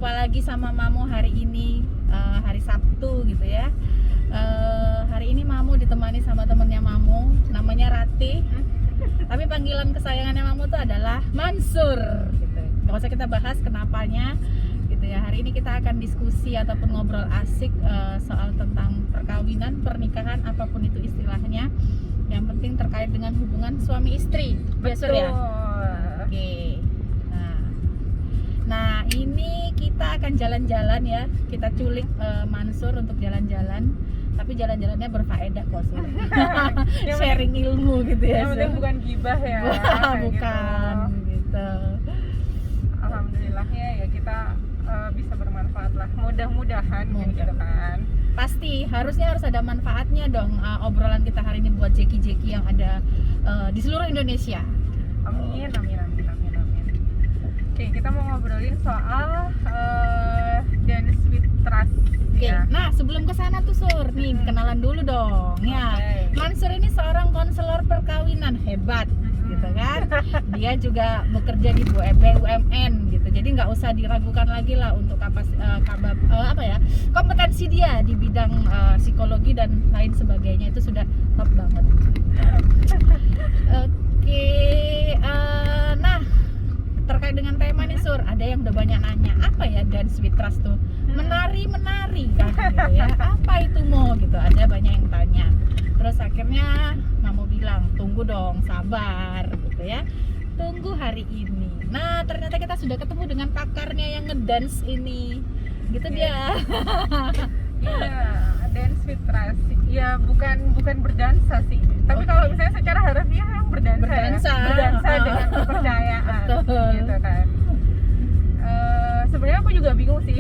Jumpa lagi sama Mamo hari ini, hari Sabtu gitu ya. Hari ini Mamo ditemani sama temennya Mamo, namanya Ratih. Tapi panggilan kesayangannya Mamo tuh adalah Mansur gitu. Gak usah kita bahas kenapanya gitu ya. Hari ini kita akan diskusi ataupun ngobrol asik soal tentang perkawinan, pernikahan, apapun itu istilahnya. Yang penting terkait dengan hubungan suami istri. Betul ya? Oke. Nah ini kita akan jalan-jalan ya. Kita culik Mansur untuk jalan-jalan. Tapi jalan-jalannya berfaedah kok Sur. Sharing ilmu gitu ya. Yang penting bukan gibah ya. Bukan gitu. Alhamdulillahnya ya kita bisa bermanfaat lah. Mudah-mudahan gitu kan. Pasti harusnya harus ada manfaatnya dong obrolan kita hari ini buat jeki-jeki yang ada di seluruh Indonesia. Amin. Oke, kita mau ngobrolin soal dance with trust. Oke, Ya. nah sebelum ke sana tuh Sur, nih kenalan dulu dong. Ya, Mansur ini seorang konselor perkawinan hebat, gitu kan? Dia juga bekerja di BUMN gitu. Jadi nggak usah diragukan lagi lah untuk kompetensi dia di bidang psikologi dan lain sebagainya, itu sudah top banget. Oke, nah terkait dengan tema nih Sur, ada yang udah banyak nanya apa ya dance with trust tuh, menari kan gitu ya, apa itu Mo gitu, ada banyak yang tanya. Terus akhirnya Mamo bilang tunggu dong, sabar gitu ya, tunggu hari ini. Nah ternyata kita sudah ketemu dengan pakarnya yang ngedance ini gitu. Dia Iya, dance with trust. Ya bukan berdansa sih. Tapi kalau misalnya secara harfiah yang berdansa dengan kepercayaan. Betul. Gitu kan. Sebenarnya aku juga bingung sih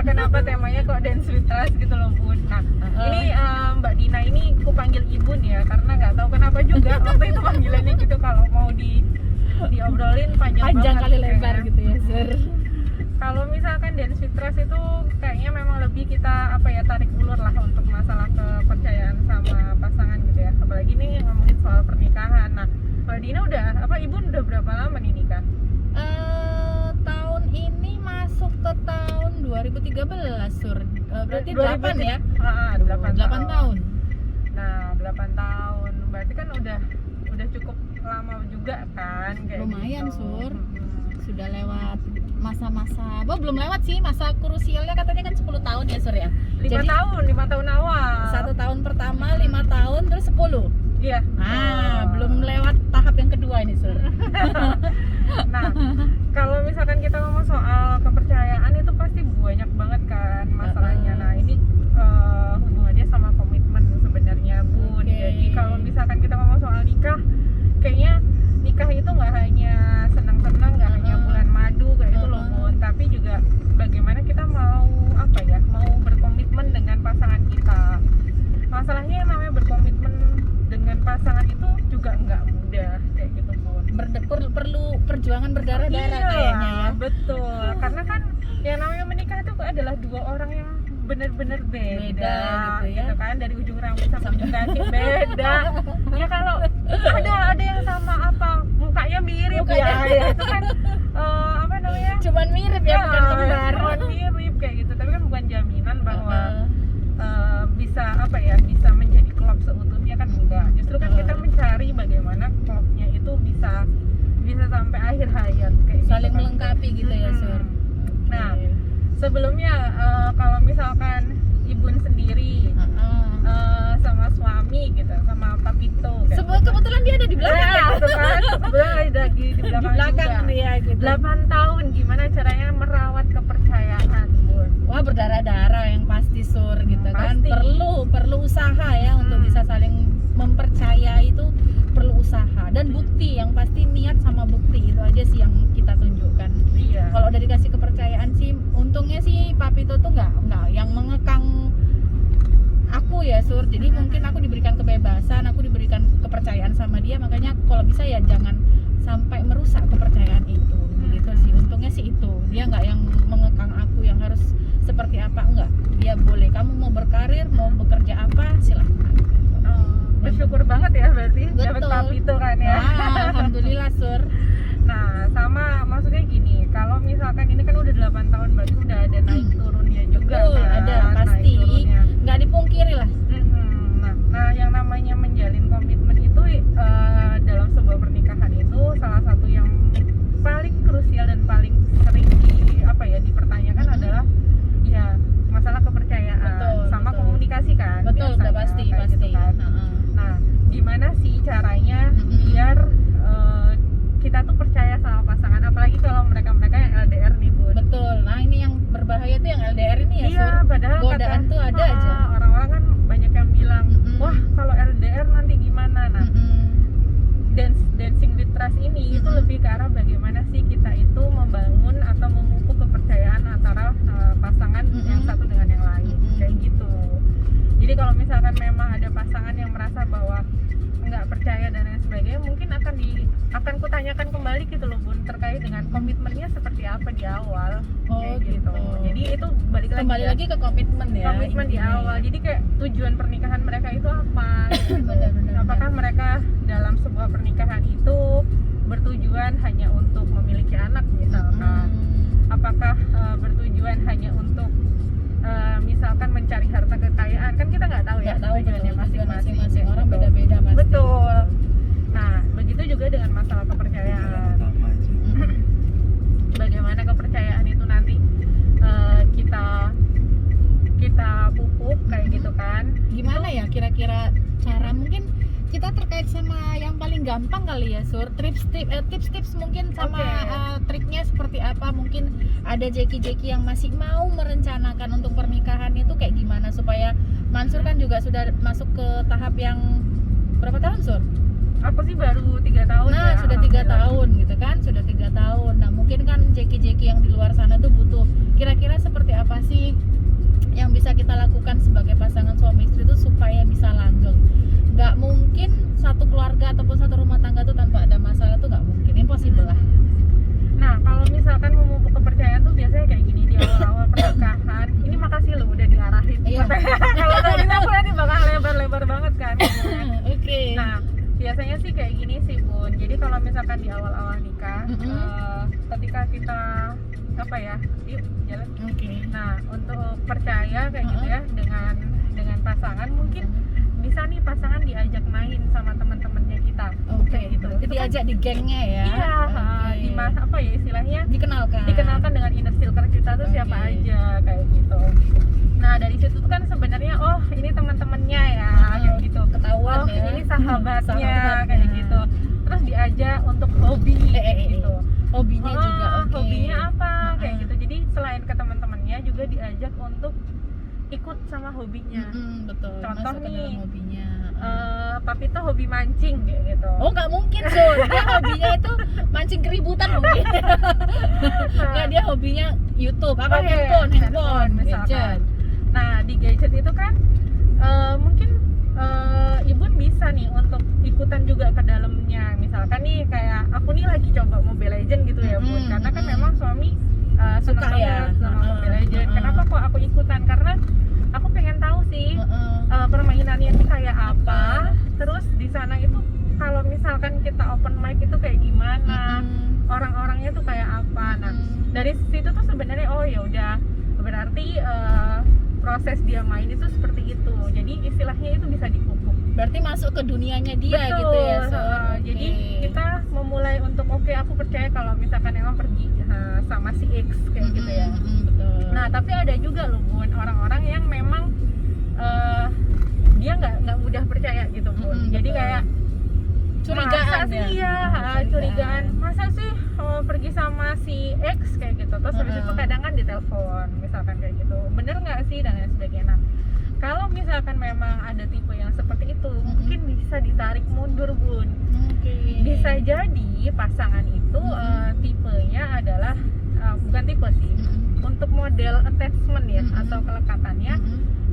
kenapa temanya kok dance with trust gitu loh Bun. Nah, ini Mbak Dina ini aku panggil Ibun ya karena nggak tahu kenapa juga waktu itu panggilannya gitu, kalau mau diobrolin panjang kali banget, lebar gitu ya Sur. Kalau misalkan dance with trust itu kayaknya memang lebih kita tarik ulur lah untuk masalah kepercayaan sama pasangan gitu ya. Apalagi nih ngomongin soal pernikahan. Nah, Mbak Dina Ibu udah berapa lama nih nikah? Tahun ini masuk ke tahun 2013 Sur. Berarti 8 ya? 8 tahun. Nah, 8 tahun. Berarti kan udah cukup lama juga kan kayak Lumayan gitu. Sur. Sudah lewat masa-masa, belum lewat sih, masa krusialnya katanya kan 10 tahun ya Sur ya. 5 tahun awal. 1 tahun pertama, 5 tahun, terus 10. Iya. Belum lewat tahap yang kedua ini Sur. Nah, kalau misalkan kita ngomong soal kepercayaan itu pasti banyak banget kan masalahnya. Nah, ini hubungannya sama komitmen sebenarnya Bun. Jadi kalau misalkan kita ngomong soal nikah, kayaknya nikah itu nggak hanya senang-senang, nggak hanya bulan madu kayak itu loh Bun, tapi juga bagaimana kita mau berkomitmen dengan pasangan kita. Masalahnya yang namanya berkomitmen dengan pasangan itu juga nggak mudah kayak gitu Bun. Perlu perjuangan berdarah-darah kayaknya ya. Betul, karena kan yang namanya menikah itu adalah dua orang yang benar-benar beda gitu ya. Kan, dari ujung rambut sampai ujung kaki beda. Ya kalau ada yang sama mukanya mirip ya itu kan cuman mirip ya, bukan kembar. Cuman mirip kayak gitu, tapi kan bukan jaminan bahwa bisa menjadi klop seutuhnya kan, enggak. Justru kan kita mencari bagaimana klopnya itu bisa sampai akhir hayat kayak saling gitu, melengkapi gitu ya Sur. Nah, sebelumnya kalau misalkan Ibun sendiri sama suami gitu, sama Papito kebetulan dia ada di belakang ya. gitu kan, kebetulan lagi di belakang juga. Dia gitu. 8 tahun gimana caranya merawat kepercayaan Bun? Wah, berdarah-darah yang pasti Sur gitu kan. Pasti. Perlu usaha ya untuk bisa saling mempercaya, itu perlu usaha dan bukti, yang pasti niat sama bukti itu aja sih yang kita tunjukkan. Iya. Kalau udah dikasih kepercayaan sih, untungnya sih Papito tuh nggak yang mengekang aku ya Sur. Jadi mungkin aku diberikan kebebasan, aku diberikan kepercayaan sama dia, makanya kalau bisa ya jangan sampai merusak kepercayaan itu. Gitu sih, untungnya sih itu. Dia nggak yang mengekang aku yang harus seperti apa, enggak. Dia boleh, kamu mau berkarir, mau bekerja apa, silahkan. Bersyukur banget ya berarti dapat Papito kan ya. Alhamdulillah Sur. Nah, sama maksudnya gini, kalau kalau misalkan ini kan udah 8 tahun berarti udah ada naik turunnya juga Betul, kan, ada naik pasti, turunnya. nggak dipungkiri lah. Nah, yang namanya menjalin komitmen itu dalam sebuah pernikahan itu salah satu yang paling krusial dan paling sering dipertanyakan adalah ya masalah kepercayaan. Betul, sama betul. komunikasi kan. Betul, udah biasanya, pasti kayak pasti. gitu kan. Nah, gimana sih caranya biar kita tuh percaya sama pasangan, apalagi kalau mereka yang LDR nih Bun. Betul. Nah ini yang berbahaya tuh yang LDR ini ya. Iya, Sur. padahal Godaan tuh ada aja. Orang-orang kan banyak yang bilang, wah kalau LDR nanti gimana? Nah, dancing with trust ini itu lebih ke arah bagaimana sih kita itu membangun atau memupuk kepercayaan antara pasangan yang satu dengan yang lain, kayak gitu. Jadi kalau misalkan memang ada pasangan yang merasa bahwa nggak percaya dan lain sebagainya, mungkin akan kutanyakan kembali gitu loh Bun, terkait dengan komitmennya seperti apa di awal. Kayak gitu. Jadi itu kembali lagi ke komitmen ya. Komitmen di awal. Jadi kayak tujuan pernikahan mereka itu apa gitu. Benar. Apakah mereka dalam sebuah pernikahan itu bertujuan hanya untuk memiliki anak misalkan? Apakah bertujuan hanya untuk misalkan mencari harta kekayaan? Kan kita nggak tahu ya tujuannya masing-masing. Orang gitu. beda-beda pasti. Betul. Nah, begitu juga dengan masalah kepercayaan. Bagaimana kepercayaan itu nanti kita pupuk kayak gitu kan? Gimana ya kira-kira cara, mungkin kita terkait sama yang paling gampang kali ya Sur, tips mungkin sama triknya seperti apa, mungkin ada jeki-jeki yang masih mau merencanakan untuk pernikahan itu kayak gimana supaya Mansur kan juga sudah masuk ke tahap yang berapa tahun Sur? Aku sih baru 3 tahun. Nah ya, sudah 3 tahun gitu kan, sudah 3 tahun. Nah mungkin kan jeki-jeki yang di luar sana tuh butuh kira-kira seperti apa sih yang bisa kita lakukan sebagai pasangan suami istri itu supaya bisa langgeng. Nggak mungkin satu keluarga ataupun satu rumah tangga tuh tanpa ada masalah tuh nggak mungkin, impossible lah. Nah kalau misalkan memupuk kepercayaan tuh biasanya kayak gini di awal-awal pernikahan. Ini makasih lo udah diarahin. Iya. Kalau tadi aku nanti bakal lebar-lebar banget kan. Oke. Nah biasanya sih kayak gini sih Bun. Jadi kalau misalkan di awal-awal nikah, ketika kita yuk jalan. Oke. Nah untuk percaya kayak gitu ya dengan pasangan, mungkin bisa nih pasangan diajak main sama teman-temannya kita. Oke. Gitu. Itu diajak di gengnya ya. Iya, Oke. istilahnya dikenalkan dengan inner circle kita tuh siapa aja kayak gitu. Nah dari situ tuh kan sebenarnya ini teman-temannya ya kayak gitu. Ketahuan ya. Ini sahabatnya kayak gitu. Terus diajak untuk hobi gitu. Hobinya juga hobinya apa kayak gitu. Jadi selain ke teman-temannya juga diajak untuk ikut sama hobinya. Betul. Contoh masuk ke nih, dalam hobinya. Papi tuh hobi mancing kayak gitu. Oh nggak mungkin Sur, dia hobinya itu mancing keributan mungkin. Nggak, dia hobinya YouTube, handphone, misalkan. gadget. Nah di gadget itu kan mungkin Ibu bisa nih untuk ikutan juga ke dalamnya. Misalkan nih kayak aku nih lagi coba Mobile Legend gitu ya Bun, karena kan memang suami suka ya sama Mobile Legend. Kenapa kok aku ikutan? Karena aku pengen tahu sih permainannya itu kayak apa. Terus di sana itu kalau misalkan kita open mic itu kayak gimana, orang-orangnya tuh kayak apa. Nah dari situ tuh sebenarnya ya udah berarti proses dia main itu seperti itu. Jadi istilahnya itu bisa dipupuk. Berarti masuk ke dunianya dia. Betul, gitu ya Sur. Jadi kita memulai untuk aku percaya kalau misalkan emang pergi sama si X kayak gitu ya. Betul. Nah tapi ada juga loh Bun, orang-orang yang memang dia nggak mudah percaya gitu Bun. Jadi betul. kayak curigaan masa sih curigaan. Masa sih pergi sama si X kayak gitu. Terus habis itu kadang kan ditelepon misalkan kayak gitu. Bener nggak sih dan lain sebagainya. Nah, kalau misalkan memang ada tipe yang seperti itu, mungkin bisa ditarik mundur Bun. Bisa jadi pasangan itu tipenya adalah bukan tipe sih. Untuk model attachment ya atau kelekatannya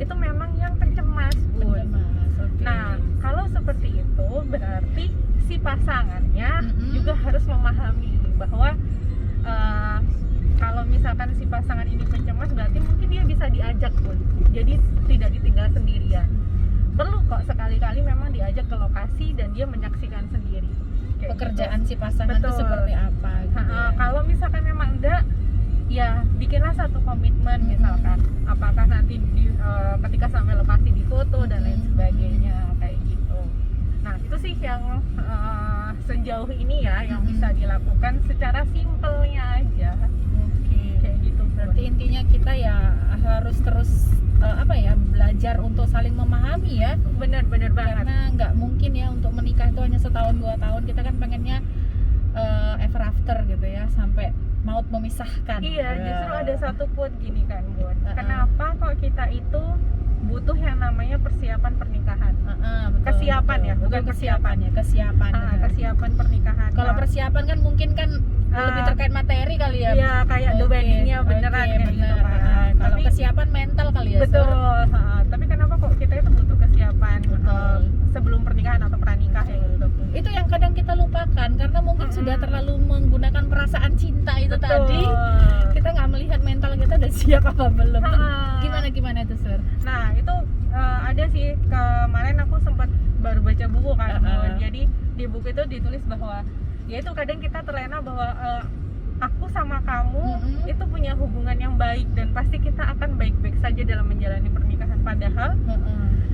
itu memang yang pencemas Bun. Nah kalau seperti itu berarti si pasangannya juga harus memahami bahwa kalau misalkan si pasangan ini pencemas berarti mungkin dia bisa diajak Bun. Jadi tidak ditinggal sendirian. Perlu kok sekali-kali memang diajak ke lokasi dan dia menyaksikan sendiri kayak pekerjaan gitu. si pasangan itu seperti apa gitu ya. Kalau misalkan memang enggak, ya bikinlah satu komitmen misalkan apakah nanti ketika sampai lokasi difoto dan lain sebagainya kayak gitu. Nah itu sih yang sejauh ini ya yang bisa dilakukan secara simpelnya aja. Oke. Kayak gitu. Berarti intinya kita ya harus terus belajar untuk saling memahami ya. Bener-bener banget. Karena nggak mungkin ya untuk menikah itu hanya setahun 2 tahun. Kita kan pengennya ever after gitu ya, sampai maut memisahkan. Iya, justru ada satu quote gini kan, Bun. Kenapa kok kita itu butuh yang namanya persiapan pernikahan? Betul, Kesiapan betul. ya, bukan persiapan. Kesiapan. benar. Kesiapan pernikahan. Kalau Nah, persiapan kan mungkin kan lebih terkait materi kali ya. iya kayak do weddingnya beneran kayak gitu bener. kan. Kalau Tapi kesiapan mental kali ya. betul. Sur? Tapi kenapa kok kita itu butuh kesiapan Betul. sebelum pernikahan atau pranikah ya gitu? Itu yang kadang kita lupakan karena mungkin sudah terlalu menggunakan perasaan cinta itu Betul. tadi. Kita nggak melihat mental kita udah siap apa belum. Gimana itu, Sur? Nah itu ada sih, kemarin aku sempat baru baca buku kan, Bun. Jadi di buku itu ditulis bahwa ya itu kadang kita terlena bahwa aku sama kamu itu punya hubungan yang baik dan pasti kita akan baik-baik saja dalam menjalani pernikahan. Padahal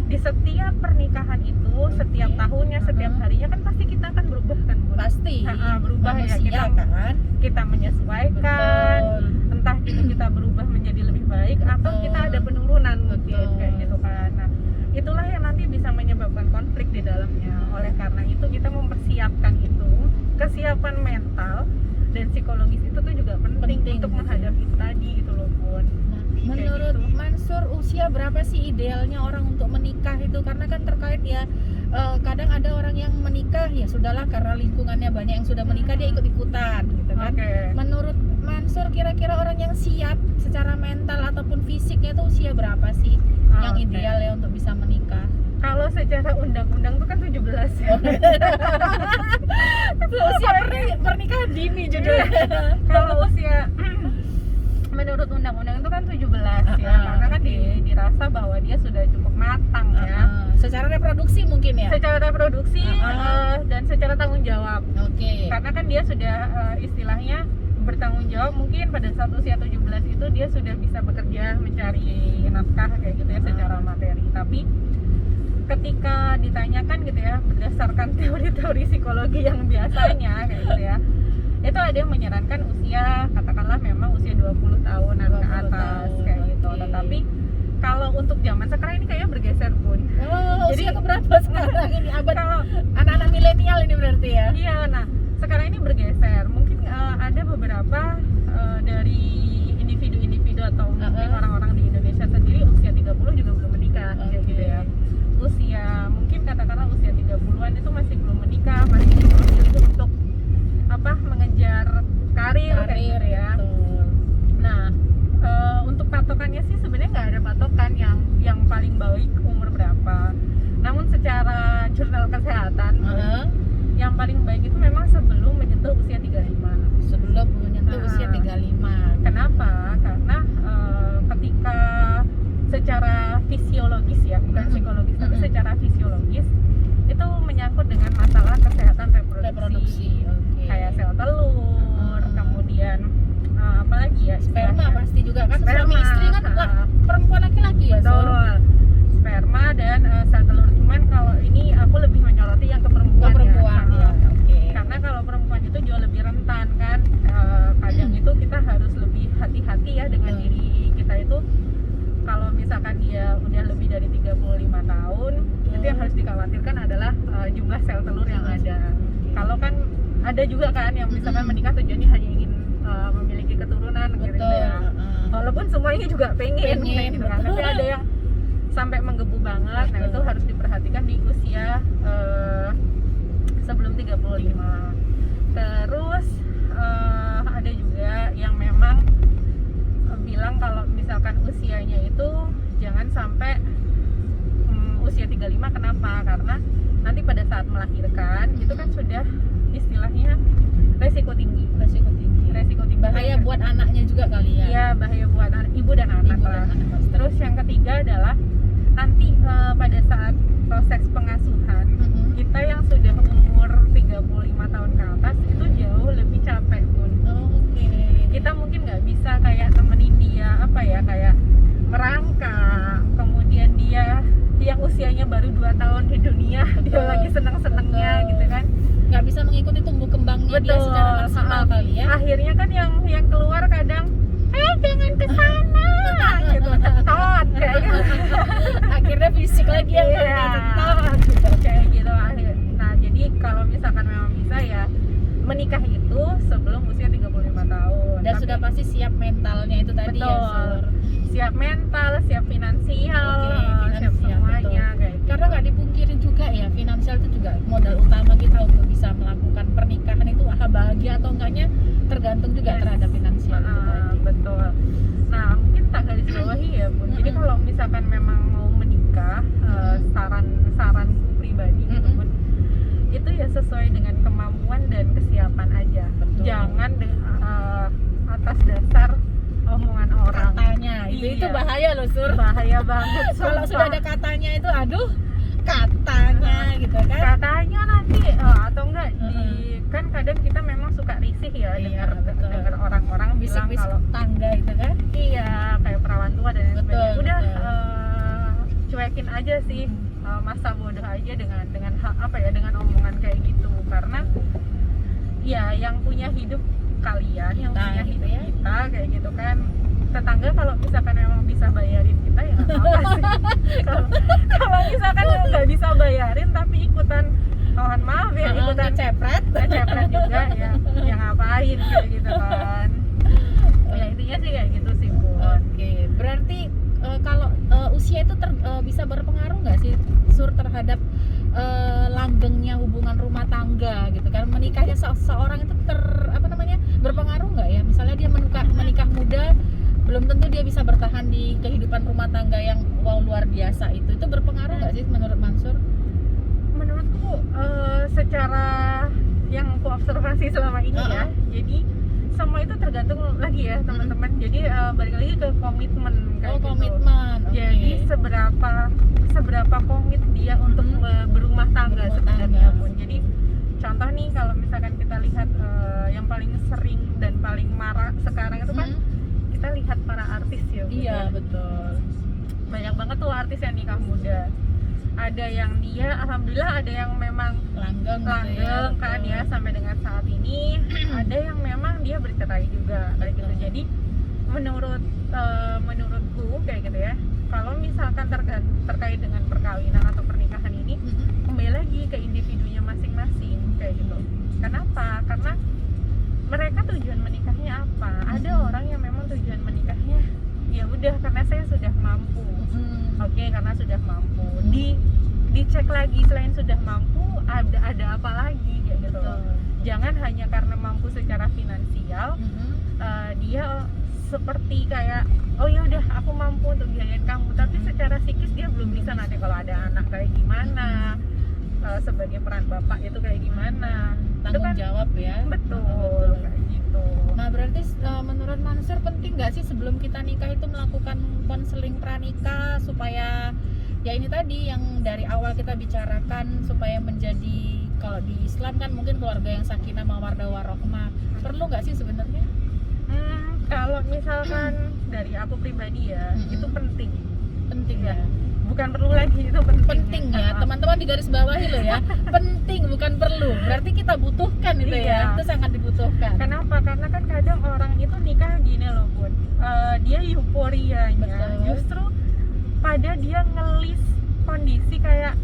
di setiap pernikahan itu, setiap tahunnya, setiap harinya kan pasti kita akan berubah kan, Bun? Pasti berubah ya, manusia kan. kita menyesuaikan. Betul. Entah gitu kita berubah menjadi lebih baik atau Betul. kita ada penurunan mungkin Betul. kayak gitu kan. Nah itulah yang nanti bisa menyebabkan konflik di dalamnya. Oleh karena itu kita mempersiapkan itu, kesiapan mental dan psikologis itu tuh juga penting untuk betul. menghadapi itu tadi gitu loh, Bun. Nah, menurut gitu. Mansur usia berapa sih idealnya orang untuk menikah itu? Karena kan terkait ya kadang ada orang yang menikah ya sudahlah karena lingkungannya banyak yang sudah menikah dia ikut-ikutan gitu kan. Oke. Menurut Mansur kira-kira orang yang siap secara mental ataupun fisiknya itu usia berapa sih yang Oke. ideal ya untuk bisa menikah? Kalau secara undang-undang tuh kan 17 ya. Itu usia pernikahan dini judulnya. Kalau usia menurut undang-undang itu kan 17 ya, karena kan dirasa bahwa dia sudah cukup matang ya. Secara reproduksi mungkin ya. Secara reproduksi dan secara tanggung jawab. Oke. Karena kan dia sudah istilahnya bertanggung jawab, mungkin pada saat usia 17 itu dia sudah bisa bekerja mencari nafkah kayak gitu ya secara materi. Tapi ketika ditanyakan gitu ya berdasarkan teori-teori psikologi yang biasanya kayak gitu ya, itu ada yang menyarankan usia katakanlah memang usia 20 tahunan ke atas kayak gitu. Oke. Tetapi kalau untuk zaman sekarang ini kayaknya bergeser, Bun. Jadi usia keberapa sekarang ini abad Kalau anak-anak milenial ini berarti ya? iya, nah sekarang ini bergeser. Mungkin ada beberapa dari individu-individu atau mungkin orang-orang di Indonesia sendiri usia 30 juga belum menikah kayak gitu ya. Usia mungkin katakanlah usia 30-an itu masih belum menikah, masih itu untuk mengejar karir kayak gitu ya. betul. Nah, untuk patokannya sih sebenarnya nggak ada patokan yang paling baik umur berapa. Namun secara jurnal kesehatan yang paling baik itu memang sebelum menyentuh usia 35. Sebelum menyentuh usia 35. Kenapa? Karena ketika secara fisiologis ya, bukan psikologis, tapi secara fisiologis itu menyangkut dengan masalah kesehatan reproduksi. Oke. Kayak sel telur, kemudian apalagi ya, Sperma istilahnya. pasti juga kan. Sperma, Suami istri kan perempuan laki-laki ya, Sur? Betul. Sperma dan sel telur. Cuman kalau ini aku lebih menyoroti yang ke perempuan, Perempuan ya. Oke. Karena kalau perempuan itu jauh lebih rentan kan. Kadang itu kita harus lebih hati-hati ya dengan diri kita itu. Kalau misalkan dia udah lebih dari 35 tahun, itu yang harus dikhawatirkan adalah jumlah sel telur yang ada. Kalau kan ada juga kan yang misalkan menikah tujuannya hanya ingin memiliki keturunan gitu ya. Walaupun semuanya juga pengen gitu kan. Tapi ada yang sampai menggebu banget. Nah, itu harus diperhatikan di usia sebelum 35. Terus ada juga yang memang bilang kalau misalkan usianya itu jangan sampai usia 35. Kenapa? Karena nanti pada saat melahirkan itu kan sudah istilahnya resiko tinggi. Bahaya buat anaknya juga kali ya. Iya, bahaya buat ibu dan anak lah. Terus yang ketiga adalah nanti pada saat proses pengasuhan, kita yang sudah umur 35 tahun ke atas itu jauh lebih capek, Bun. Oke. Kita mungkin nggak bisa kayak hidupnya, dia Betul. lagi seneng-senengnya Betul. gitu kan. Nggak bisa mengikuti tumbuh kembangnya dia Betul. secara maksimal kali ya. Akhirnya kan yang keluar kadang jangan ke sana gitu, cetot kayak gitu. Akhirnya fisik lagi yang Iya. cetot gitu. Kayak gitu akhir. Nah, jadi kalau misalkan memang bisa ya menikah itu sebelum usia 35 tahun. Dan Tapi sudah pasti siap mentalnya itu tadi ya, betul. Sur. Siap mental, siap finansial, Oke, siap finansial, semuanya betul. kayak gitu. Karena nggak dipungkiri juga ya, finansial itu juga modal utama kita untuk bisa melakukan pernikahan itu bahagia atau enggaknya tergantung juga Yes. terhadap finansial itu tadi. Betul. Nah, mungkin tak garis bawahi ya, Bun. Jadi kalau misalkan memang mau menikah, saran-saranku pribadi gitu, Bun, itu ya sesuai dengan kemampuan dan kesiapan aja. Betul. Jangan atas dasar omongan orang. Katanya itu Iya. bahaya loh, Sur. Bahaya banget. Kalau sumpah. sudah ada katanya itu aduh, katanya gitu kan. Katanya nanti atau enggak kan kadang kita memang suka risih ya Iya, betul. dengar orang-orang bilang Bisik-bisik kalau tangga itu kan. iya kayak perawan tua dan lain Betul, sebagainya. Udah betul. cuekin aja sih, masa bodoh aja dengan dengan omongan kayak gitu, karena ya yang punya hidup kalian, yang Kita, punya gitu hidup ya. kita kayak gitu kan. Tetangga kalau misalkan memang bisa bayarin kita ya nggak apa-apa sih. Kalau misalkan nggak bisa bayarin tapi ikutan, mohon maaf ya, ikutan Cepret. cepret juga ya, yang ngapain kayak gitu kan. Ya intinya sih kayak gitu sih, Bu. Oke, berarti kalau usia itu bisa berpengaruh nggak sih, Sur, terhadap langgengnya hubungan rumah tangga gitu kan? Menikahnya seseorang itu berpengaruh nggak ya? Misalnya dia menikah muda, belum tentu dia bisa bertahan di kehidupan rumah tangga yang luar biasa itu berpengaruh nggak sih menurut Mansur? Menurutku secara yang aku observasi selama ini ya, jadi semua itu tergantung lagi ya teman-teman. Jadi balik lagi ke komitmen kayak gitu. Komitmen. Oke. Jadi seberapa komit dia untuk berumah tangga Berumah sebenarnya tangga. pun. Jadi contoh nih, kalau misalkan kita lihat yang paling sering dan paling marak sekarang itu kan kita lihat para artis ya, Bu, Iya, ya. betul. Banyak banget tuh artis yang nikah muda. Ada yang dia alhamdulillah, ada yang memang Langgeng gitu ya, kan betul. ya sampai dengan saat ini. Ada yang memang dia bercerai juga kayak gitu. Betul. Jadi menurutku kayak gitu ya, kalau misalkan terkait dengan perkawinan atau pernikahan ini, kembali lagi ke individunya masing-masing kayak gitu. Kenapa? Karena mereka tujuan menikahnya apa? Ada orang yang memang tujuan menikahnya ya udah karena saya sudah mampu. Oke, karena sudah mampu. Dicek lagi, selain sudah mampu ada apa lagi kayak gitu. Betul. Jangan hanya karena mampu secara finansial dia seperti kayak oh ya udah aku mampu untuk biayain kamu, tapi secara psikis dia belum bisa. Nanti kalau ada anak kayak gimana, sebagai peran bapak itu kayak gimana, itu Tanggung kan jawab ya. betul kayak gitu. Nah, berarti menurut Mansur penting nggak sih sebelum kita nikah itu melakukan konseling pranikah supaya ya ini tadi yang dari awal kita bicarakan, supaya menjadi, kalau di Islam kan mungkin keluarga yang sakinah mawaddah warahmah. Perlu nggak sih sebenarnya? Kalau misalkan dari aku pribadi ya, itu penting. Penting ya. Bukan perlu lagi, itu penting. Penting ya, teman-teman di garis bawahi loh ya. Penting bukan perlu. Berarti kita butuhkan itu Iya. ya. Itu sangat dibutuhkan. Kenapa? Karena kan kadang orang itu nikah gini loh, Bun. Dia euforianya Betul. justru pada dia ngelis kondisi kayak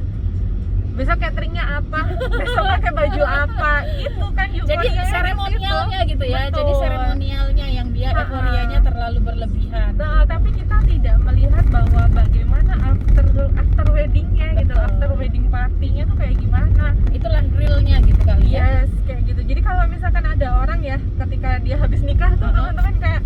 besok cateringnya apa, besok pakai baju apa, itu kan Jadi euforianya seremonialnya di situ. gitu ya. Betul. Jadi seremonialnya yang dia euforianya terlalu berlebihan. Nah, tapi kita tidak melihat bahwa bagaimana after weddingnya gitu, Betul. after wedding partinya tuh kayak gimana. Itulah realnya gitu kali ya. Yes, kayak gitu. Jadi kalau misalkan ada orang ya ketika dia habis nikah tuh teman-teman kayak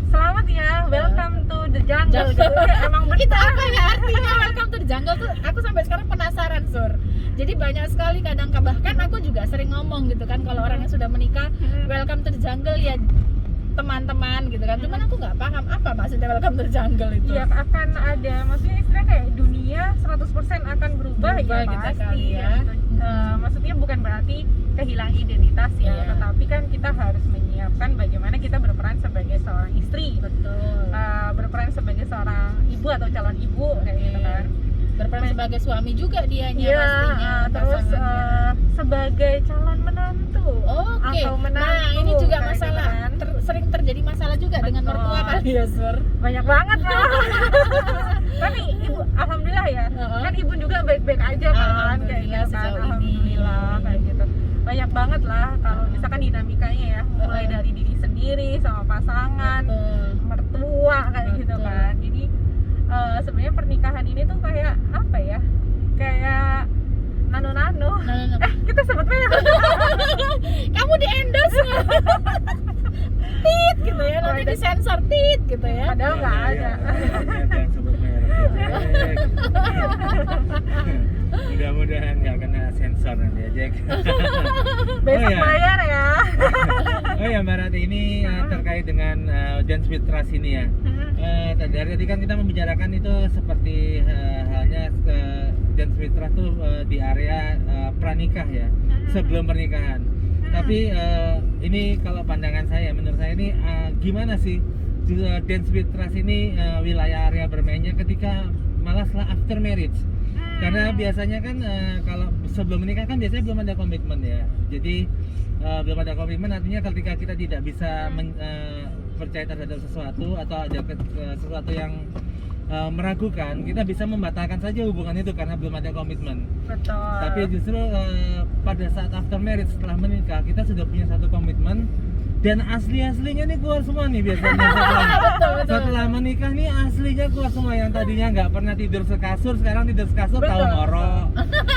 selamat ya, welcome to the jungle gitu. Kayak emang Itu betul. apa ya artinya welcome to the jungle tuh? Aku sampai sekarang penasaran, Sur. Jadi banyak sekali kadang, bahkan aku juga sering ngomong gitu kan, kalau orang yang sudah menikah welcome to the jungle ya teman-teman gitu kan. Cuman aku nggak paham apa maksudnya welcome to the jungle itu. Iya, akan ada, maksudnya istilah kayak dunia 100% akan berubah Berubah ya gitu pasti kali ya. gitu. Maksudnya bukan berarti kehilangan identitas ya, Iya. tetapi kan kita harus menyiapkan bagaimana kita berperan sebagai seorang istri, Betul. berperan sebagai seorang ibu atau calon ibu kayak gitu kan. berperan sebagai suami juga dianya Iya, pastinya. terus pasangannya. sebagai calon menantu Oke. atau menantu. Nah, ini juga kayak gitu masalah. kan. Sering terjadi masalah juga dengan Betul. mertua kali ya, Sur. Banyak banget lah. Tapi ibu, alhamdulillah ya, Heeh. kan ibu juga baik-baik aja kan, kayak Alhamdulillah gitu kan. sejauh ini. Alhamdulillah kayak gitu. Banyak banget lah kalau misalkan dinamikanya ya, mulai Heeh. dari diri sendiri sama pasangan, Betul. mertua kayak gitu Betul. kan. Jadi sebenarnya pernikahan ini tuh kayak apa ya? Kayak nano-nano. Nah. Kita sebut merek. Kamu di endorse nggak? Tit gitu ya, nanti Ada. disensor tit gitu ya. Padahal nggak ada. Jangan sebut merek. Mudah-mudahan nggak kena sensor nanti ya, Jack. Besok ya. bayar ya. Oh ya, Mbak Rati, ini terkait dengan Dance with Trust ini ya. Dari tadi kan kita membicarakan itu seperti halnya Dance with Trust tuh di area pranikah ya, sebelum pernikahan. Tapi ini kalau pandangan saya, menurut saya ini gimana sih Dance with Trust ini wilayah area bermainnya ketika malah setelah after marriage? Karena biasanya kan kalau sebelum menikah kan biasanya belum ada komitmen ya. Jadi belum ada komitmen artinya ketika kita tidak bisa percaya terhadap sesuatu atau ada sesuatu yang meragukan, kita bisa membatalkan saja hubungan itu karena belum ada komitmen. Betul. Tapi justru pada saat after marriage, setelah menikah, kita sudah punya satu komitmen dan aslinya nih keluar semua nih biasanya setelah menikah nih aslinya keluar semua. Yang tadinya nggak pernah tidur sekasur, sekarang tidur sekasur, tahu ngorok,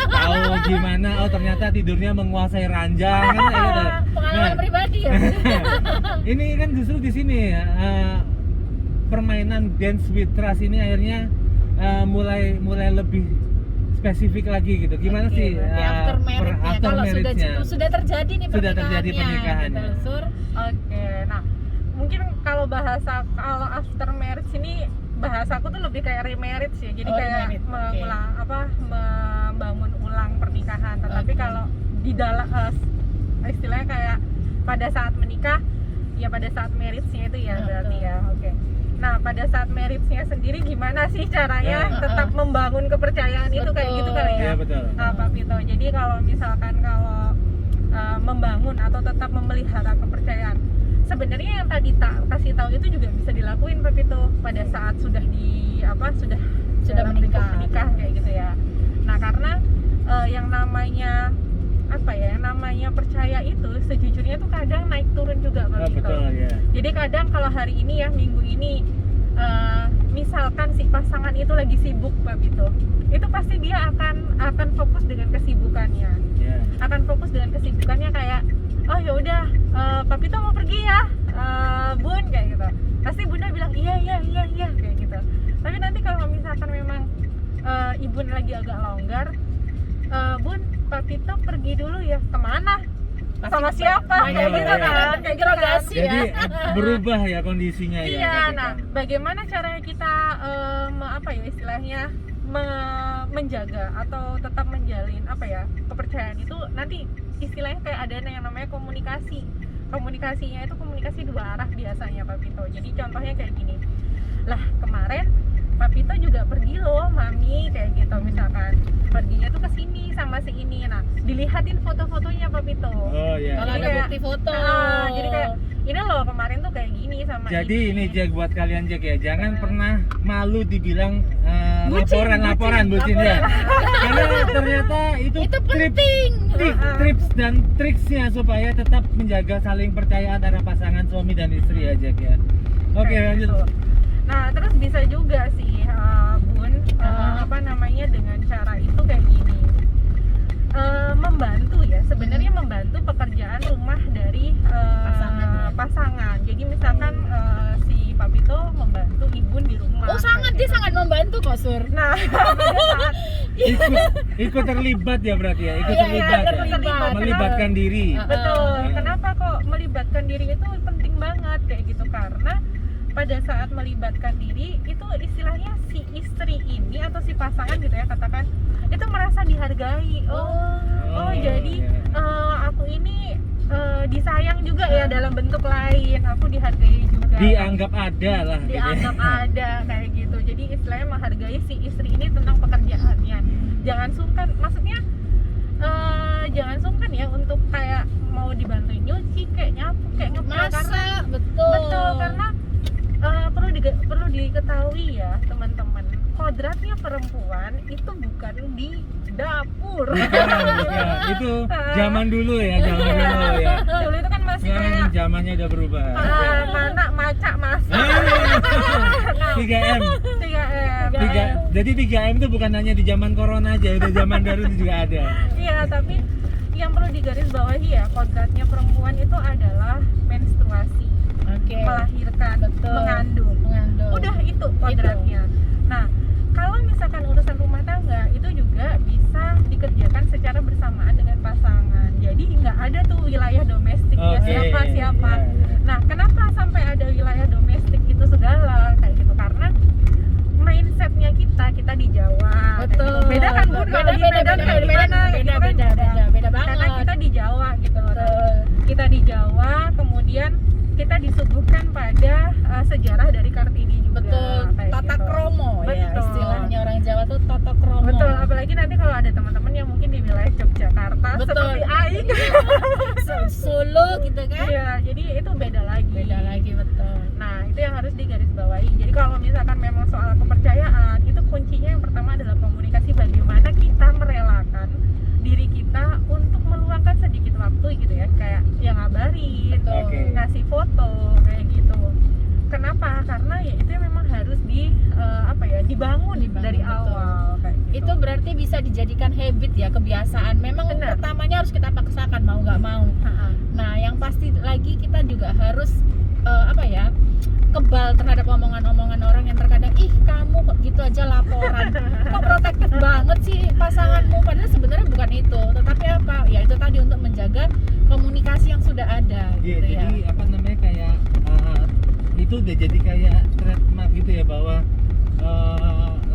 tahu gimana, oh ternyata tidurnya menguasai ranjang kan kayak gitu. Pengalaman pribadi ya. Ini kan justru di sini permainan Dance with Trust ini akhirnya mulai lebih spesifik lagi gitu. Gimana Oke, sih berarti after marriage ya, after kalau marriage-nya? sudah terjadi nih Sudah terjadi pernikahannya. gitu, Sur. Oke, nah mungkin kalau after marriage ini bahasaku tuh lebih kayak remarriage ya. Jadi Oh, kayak remarriage, oke. membangun ulang pernikahan. Tetapi Oke. kalau di dalam istilahnya kayak pada saat menikah, ya pada saat marriage-nya itu ya berarti Betul. ya. Oke. Nah, pada saat marriage-nya sendiri gimana sih caranya Ya. tetap membangun kepercayaan itu kayak Betul. gitu kali ya? Iya betul. Nah, Pak Vito, jadi kalau misalkan membangun atau tetap memelihara kepercayaan, sebenarnya yang tadi tak kasih tahu itu juga bisa dilakuin Pak Vito pada saat sudah Sudah dalam menikah. lingkup menikah kayak gitu ya. Nah, karena yang namanya percaya itu sejujurnya tuh kadang naik turun juga Pak Oh, Vito. betul ya. Jadi kadang kalau hari ini ya, minggu ini misalkan si pasangan itu lagi sibuk Pak Vito, itu pasti dia akan fokus dengan kesibukannya. Ya. Akan fokus dengan kesibukannya kayak, oh ya udah, Pak Vito mau pergi ya, Bun, kayak gitu. Pasti Bunda bilang iya kayak gitu. Tapi nanti kalau misalkan memang Ibu lagi agak longgar, Bun, Pak Vito pergi dulu ya, kemana? Pasti Sama siapa? banyak Kayak gitu kan? Kayak gitu kan? interogasi ya. Jadi berubah ya kondisinya ya. Iya, ketika- nah bagaimana caranya kita istilahnya menjaga atau tetap menjalin kepercayaan itu nanti istilahnya kayak ada yang namanya komunikasi. Komunikasinya itu komunikasi dua arah biasanya Pak Vito. Jadi contohnya kayak gini. Lah kemarin Pak Vito juga pergi loh, Mami, kayak gitu misalkan. Perginya tuh ke sini sama si ini. Nah, dilihatin foto-fotonya Pak Vito. Oh iya. Kalau ada Kayak- bukti foto. Jadi kayak ini loh kemarin tuh kayak gini sama Jadi ini Jack buat kalian Jack ya, jangan Nah. pernah malu dibilang Bucin, laporan bucin ya. Karena ternyata itu Itu penting. tips dan triksnya supaya tetap menjaga saling percaya antara pasangan suami dan istri ya Jack ya. Oke, Kayak lanjut. gitu. Nah terus bisa juga sih Bun, dengan cara itu kayak gini, membantu ya, sebenarnya membantu pekerjaan rumah dari pasangan. Jadi misalkan si Pak Vito membantu Ibu di rumah. Oh sangat, kayak dia gitu. sangat membantu kok Sur. Nah pada saat Ikut terlibat ya berarti ya, ikut Iya, terlibat ya. terlibat. Melibatkan diri. betul, Ah. kenapa kok melibatkan diri itu penting banget kayak gitu, karena pada saat melibatkan diri itu istilahnya si istri ini atau si pasangan gitu ya katakan itu merasa dihargai. Oh jadi iya. aku ini disayang juga ya dalam bentuk lain, aku dihargai juga, Dianggap ada lah gitu ya. dianggap ada kayak gitu. jadi istilahnya menghargai si istri ini tentang pekerjaannya. Jangan sungkan, maksudnya jangan sungkan ya untuk kayak mau dibantuin nyuci, kayak nyapu, kayak ngepel, karena betul karena perlu diketahui ya teman-teman, kodratnya perempuan itu bukan di dapur. Bukan. Itu zaman dulu ya. Dulu itu kan masih Sekarang kayak zamannya udah berubah. mana maca masak. 3M. 3M. Jadi 3M itu bukan hanya di zaman corona aja, udah zaman baru itu juga ada. Iya, tapi yang perlu digarisbawahi ya, kodratnya perempuan itu adalah menstruasi, melahirkan, mengandung. Udah itu kodratnya. Nah, kalau misalkan urusan rumah tangga itu juga bisa dikerjakan secara bersamaan dengan pasangan. Jadi nggak ada tuh wilayah domestiknya siapa. Ya. Nah, kenapa sampai ada wilayah domestik itu segala kayak gitu? Karena mindsetnya kita di Jawa. Betul. Gitu. Beda kan Bun? Kalau di Medan kayak di mana? Gitu kan Beda banget. Karena kita di Jawa gitu loh. Kita di Jawa, kemudian kita disuguhkan pada sejarah dari Kartini juga. Betul, kayak tata gitu. kromo ya, Betul. istilahnya orang Jawa tuh tata kromo. Betul, apalagi nanti kalau ada teman-teman yang mungkin di wilayah Yogyakarta Betul. seperti Aing. Solo gitu kan. Iya, jadi itu beda lagi. Betul. Nah, itu yang harus digarisbawahi. Jadi kalau misalkan memang soal kepercayaan, itu kuncinya yang pertama adalah komunikasi, bagaimana kita merelakan diri kita untuk meluangkan sedikit waktu gitu ya, kayak yang ngabarin, ngasih foto kayak gitu. Kenapa? Karena ya itu memang harus dibangun dari betul. awal kayak gitu. Itu berarti bisa dijadikan habit ya, kebiasaan. Memang Benar. pertamanya harus kita paksakan mau nggak mau. Nah, yang pasti lagi kita juga harus kebal terhadap omongan-omongan orang yang terkadang, ih kamu kok gitu aja laporan, kok protektif banget sih pasanganmu, padahal sebenarnya bukan itu, tetapi apa ya, itu tadi untuk menjaga komunikasi yang sudah ada gitu ya. Jadi kayak itu udah jadi kayak trademark gitu ya, bahwa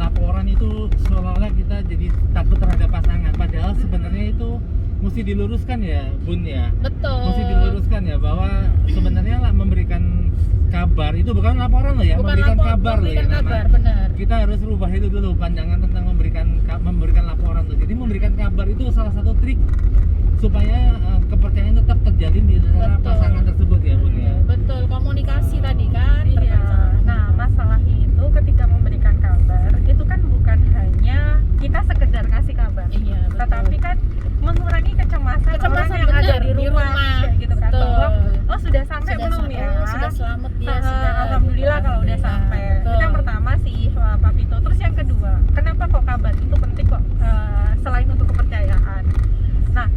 laporan itu seolah-olah kita jadi takut terhadap pasangan, padahal sebenarnya itu mesti diluruskan ya Bun ya. Betul. Mesti diluruskan ya, bahwa sebenarnya lah memberikan kabar itu bukan laporan loh ya, Bukan memberikan kabar loh ya. kabar, benar. Kita harus rubah itu dulu pandangan tentang memberikan laporan tuh. Jadi memberikan kabar itu salah satu trik supaya kepercayaan tetap terjalin di antara Betul. pasangan tersebut ya Bun ya. Betul, komunikasi tadi kan. Iya. Nah, masalahnya itu ketika memberikan kabar itu kan bukan hanya kita sekedar ngasih kabar, Iya, betul. tetapi kan mengurangi kecemasan orang yang benar, ada di rumah kayak gitu kan, Betul. bahwa oh sudah sampai Sudah belum sampai, ya, sudah selamat dia, sudah alhamdulillah kalau udah sampai. Itu yang pertama sih Pak Pito. Terus yang kedua, kenapa kok kabar itu penting kok, selain untuk kepercayaan. Nah,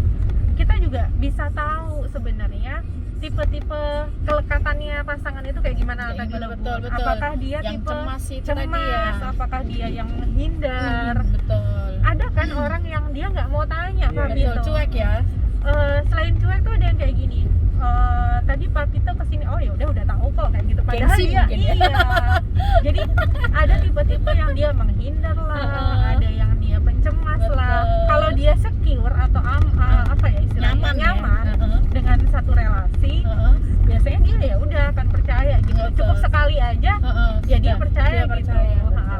kita juga bisa tahu sebenarnya tipe-tipe kelekatannya pasangan itu kayak gimana tadi loh, Bu. betul. Apakah dia yang tipe cemas itu tadi ya. apakah dia yang menghindar. Betul. Ada kan orang yang dia nggak mau tanya, Iya, Pak Betul, Pito. cuek ya. Selain cuek tuh ada yang kayak gini. Tadi Pak Pito kesini, oh ya udah tahu kok kayak gitu. Padahal Gengsi dia mungkin ya. iya. Jadi ada tipe-tipe yang dia menghindar lah, ada yang dia pencemas lah. Betul. Kalau dia secure atau istilahnya nyaman dengan satu relasi, biasanya dia ya udah akan percaya gitu. Betul. Cukup sekali aja ya dia percaya gitu. betul.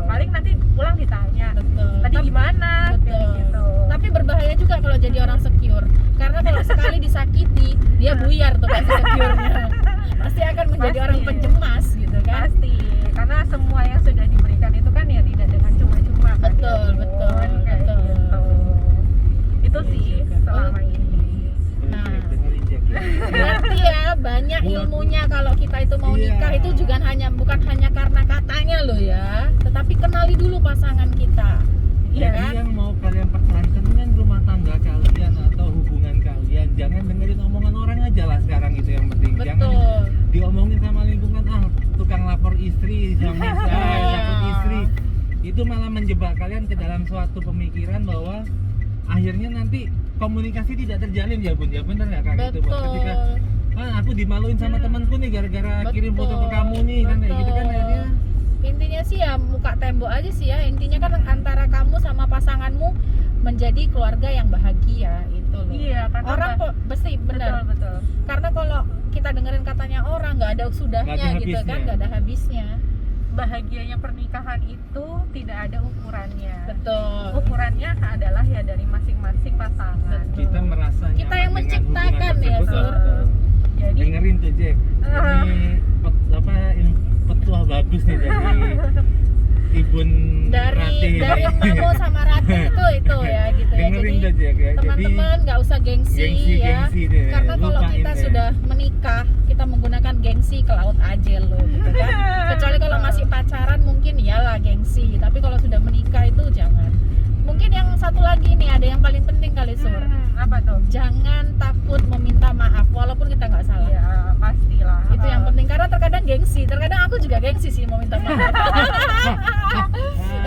Paling nanti pulang ditanya, Betul. tadi gimana kayak Betul. gitu. Tapi berbahaya juga kalau jadi orang secure. Karena kalau sekali disakiti, dia buyar tuh pasti secure-nya. Pasti akan menjadi Pasti. orang pencemas gitu kan. Pasti, karena semua yang sudah diberikan itu kan ya tidak dengan cuma-cuma kan. Betul, ya, betul, Bun, kayak betul. gitu. Itu sih selama ini. Nah. Dengerin Jack ya. Berarti ya banyak ilmunya kalau kita itu mau Iya. nikah itu juga bukan hanya karena katanya loh ya, tetapi kenali dulu pasangan kita. Iya Jadi kan? yang mau kalian pertahankan dengan rumah tangga kalian atau hubungan kalian, jangan dengerin omongan orang aja lah sekarang, itu yang penting. Jangan Betul. diomongin sama lingkungan, tukang lapor istri, suami saya takut istri. Itu malah menjebak kalian ke dalam suatu pemikiran bahwa akhirnya nanti komunikasi tidak terjalin ya Bun, ya bener ya Kak gitu Bun. Betul. Ketika aku dimaluin sama temanku nih gara-gara kirim foto ke kamu nih kan kayak gitu kan, akhirnya Intinya sih ya muka tembok aja sih ya. Intinya kan antara kamu sama pasanganmu menjadi keluarga yang bahagia itu loh. Iya, karena Orang kok pasti benar. betul. Karena kalau kita dengerin katanya orang nggak ada sudahnya Nggak ada gitu habisnya. kan, nggak ada habisnya. bahagianya pernikahan itu tidak ada ukurannya. Betul. Ukurannya adalah ya dari masing-masing pasangan. Kita merasa Kita yang nyaman dengan menciptakan hubungan ya, tersebut. Sur. Jadi Dengerin tuh Jack, ini petuah bagus nih dari Ibun dari Ratih. Mamo sama Rati itu ya gitu ya. Dengerin tuh Jadi Jack ya. teman-teman nggak usah gengsi ya. gengsi deh. Karena kalau Lupain kita deh. sudah menikah, kita menggunakan gengsi ke laut aja loh gitu kan. Kecuali kalau masih pacaran mungkin iyalah gengsi, tapi kalau sudah menikah itu jangan. Mungkin yang satu lagi nih ada yang paling penting kali Sur. apa tuh? Jangan takut meminta maaf walaupun kita nggak salah. Ya pastilah. Itu yang penting karena terkadang gengsi, terkadang aku juga gengsi sih mau minta maaf.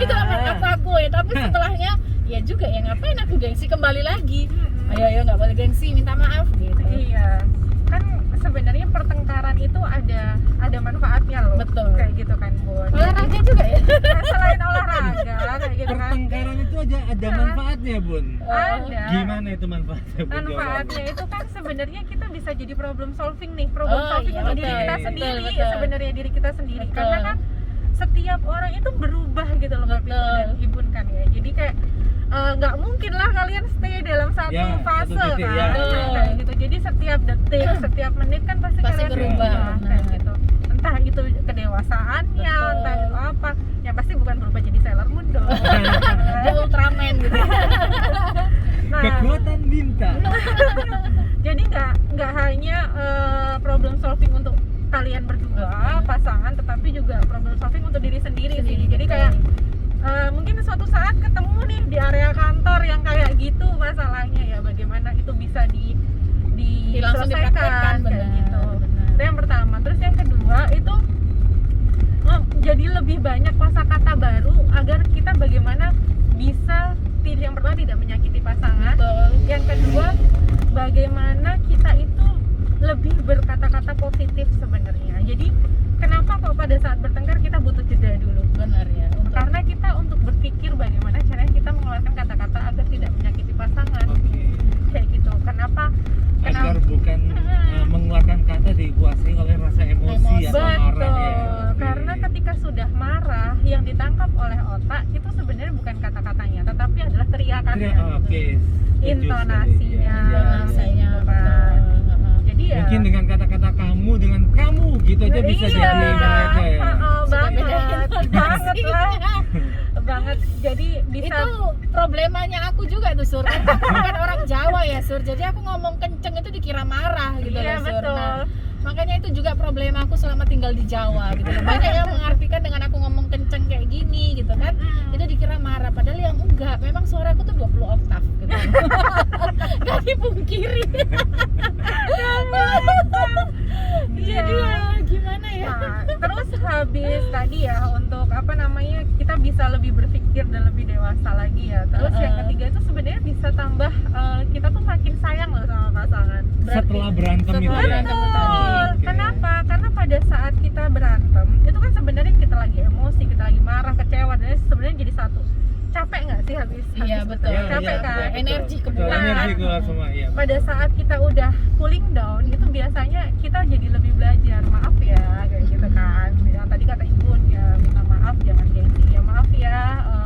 Itu apa aku ya, tapi setelahnya ya juga ya ngapain aku gengsi kembali lagi. Ayo nggak boleh gengsi, minta maaf gitu. Iya, kan sebenarnya pertengkaran itu ada manfaatnya loh. Betul. Kayak gitu kan, Bun. Olahraga juga ya. Nah, selain olahraga kayak gitu kan. Pertengkaran itu ada manfaatnya Bun. Ada. Gimana itu manfaatnya Bun? Manfaatnya itu kan sebenarnya kita bisa jadi problem solving nih, problem Oh, solving iya, untuk betul, diri kita betul, sendiri, betul. sebenarnya diri kita sendiri. Betul. Karena kan setiap orang itu berubah gitu loh, Kak Pito dan Ibun kan ya. Jadi kayak nggak mungkin lah kalian stay dalam satu Ya, fase satu titik, kan. ya. Nah, kayak gitu. Jadi setiap detik, setiap menit kan pasti Pasti kalian berubah, kayak benar. gitu. Entah itu kedewasaannya, Betul. entah itu apa. Yang pasti bukan berubah jadi Sailor Moon dong. Dia Ultraman gitu. Nah, Kekuatan bintang. jadi nggak hanya problem solving untuk kalian berdua pasangan, tetapi juga problem solving untuk diri sendiri sih. Jadi kayak mungkin suatu saat ketemu nih di area kantor yang kayak gitu masalahnya, ya bagaimana itu bisa Langsung dipraktekkan, kayak benar, gitu. benar. Itu yang pertama. Terus yang kedua itu jadi lebih banyak kosakata baru agar kita bagaimana bisa yang pertama tidak menyakiti pasangan. Betul. Yang kedua, bagaimana kita itu lebih berkata-kata positif sebenarnya. Jadi kenapa kok pada saat bertengkar kita butuh jeda dulu? Benar ya. Karena kita untuk berpikir bagaimana caranya kita mengeluarkan kata-kata agar tidak menyakiti pasangan. Oke. Kayak gitu. Kenapa? Agar bukan mengeluarkan kata dikuasai oleh rasa emosi atau marah Betul. ya. Oke. Karena ketika sudah marah, yang ditangkap oleh otak itu sebenarnya bukan kata-katanya, tetapi adalah teriakannya. Oke. Setuju Intonasinya. sekali. Ya. Rasanya gitu kan. betul. Jadi ya Mungkin dengan kata-kata kamu dengan kamu gitu aja bisa iya, jadi beda ya. banget, bedain banget lah, banget. Jadi bisa Itu problemanya aku juga tuh Sur. Kan aku bukan orang Jawa ya Sur. Jadi aku ngomong kenceng itu dikira marah gitu iya loh Sur. betul. Nah, makanya itu juga problema aku selama tinggal di Jawa gitu loh. Banyak yang mengartikan dengan aku ngomong kenceng kayak gini gitu kan, itu dikira marah, padahal yang enggak, memang suara aku tuh 20 oktav gitu. Gak dipungkiri. Jadi ya gimana ya? Nah, terus habis tadi ya untuk apa namanya, kita bisa lebih berpikir dan lebih dewasa lagi ya. Terus yang ketiga itu sebenarnya bisa tambah kita tuh makin sayang loh sama pasangan. Setelah berantem itu setelah ya. berantem tadi. Oke. Kenapa? Karena pada saat kita berantem itu kan sebenarnya kita lagi emosi, kita lagi marah, kecewa, dan sebenarnya jadi satu. Capek nggak sih habis Iya, betul. Iya, capek iya, kan? betul. Energi Betul, kebuang. energi keluar semua iya. Pada saat kita udah cooling down itu biasanya kita jadi lebih belajar, maaf ya kayak gitu kan. Yang tadi kata Ibu ya, minta maaf, jangan gengsi ya, maaf ya,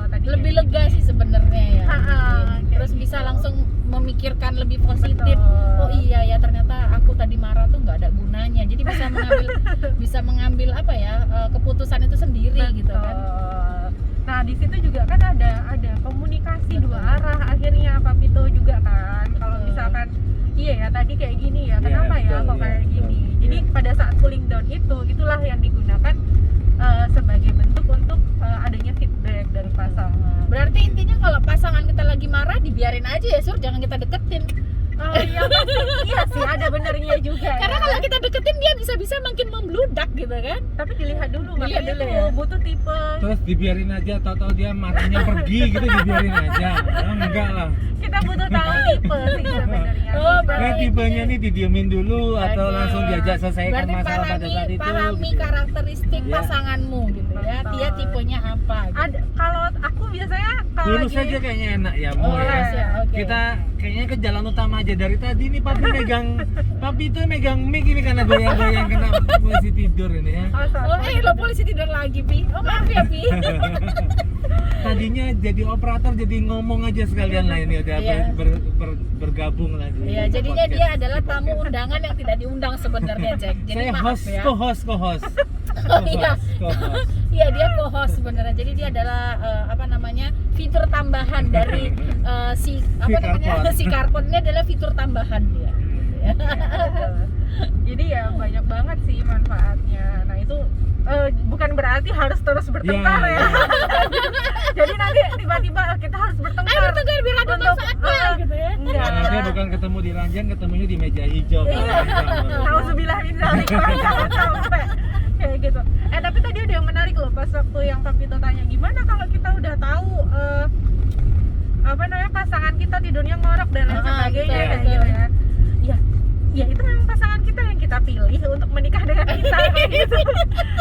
tadi Lebih kayak lega sih sebenarnya ya. kayak Terus bisa gitu. langsung memikirkan lebih positif. Betul. Oh iya ya, ternyata aku tadi marah tuh nggak ada gunanya. Jadi bisa mengambil apa ya, keputusan itu sendiri gitu kan. Betul. Nah di situ juga kan ada komunikasi dua arah akhirnya, Pak Pito juga kan. Kalau Betul. misalkan iya ya tadi kayak gini ya, Iya, kenapa ya betul, kok iya, kayak betul. gini. Jadi Iya. pada saat cooling down itulah yang digunakan sebagai bentuk untuk adanya feedback dari pasangan. Berarti intinya kalau pasangan kita lagi marah dibiarin aja ya Sur, jangan kita deketin. Iya pasti, iya sih ada benernya juga. Karena ya. kalau kita deketin dia bisa makin membludak gitu kan. Tapi dilihat dulu, Dilihat makanya dulu tuh ya. butuh tipe. Terus dibiarin aja, tahu-tahu dia marahnya pergi gitu, dibiarin aja. Enggak lah. kita butuh tahu tipe sih sebenarnya. Oh, Tipe. Nah, tipenya nih didiemin dulu atau Oke. langsung diajak selesaikan Berarti masalah pada saat itu. pahami gitu. karakteristik Iya. pasanganmu gitu ya. Betul. Dia tipenya apa gitu. Ada kalau aku biasanya kalau Lurus lagi aja kayaknya enak ya, Oh, Mo ya. lurus ya, oke. Kita kayaknya ke jalan utama aja dari tadi nih Papi itu megang mic ini karena goyang-goyang kena posisi tidur ini ya. Oh, lo polisi tidur lagi, Pi. Oh, maaf ya, Pi. Tadinya jadi operator jadi ngomong aja sekalian lah ini udah Iya. bergabung lagi. Iya, jadinya dia adalah tamu undangan yang tidak diundang sebenarnya, Jack. Jadi Saya maaf host, ya. co-host. Oh iya. Co-host. Iya, dia co-host sebenarnya. Jadi dia adalah apa namanya? Fitur tambahan dari si Carport. si Carport ini adalah fitur tambahan dia. jadi ya banyak banget sih manfaatnya. Nah itu bukan berarti harus terus bertengkar Ya, ya. Jadi nanti tiba-tiba kita harus bertengkar. Ayo bertengkar biar ada Untuk, manfaatnya gitu ya. Enggak. Dia bukan ketemu di ranjang, ketemunya di meja hijau. Tahu sebilah ini jangan sampai kayak gitu. Tapi tadi ada yang menarik loh pas waktu yang Papito tanya gimana kalau kita udah tahu apa namanya pasangan kita tidurnya ngorok dan lain sebagainya betul, kayak betul. gitu ya. Ya itu memang pasangan kita yang kita pilih untuk menikah dengan kita kayak gitu.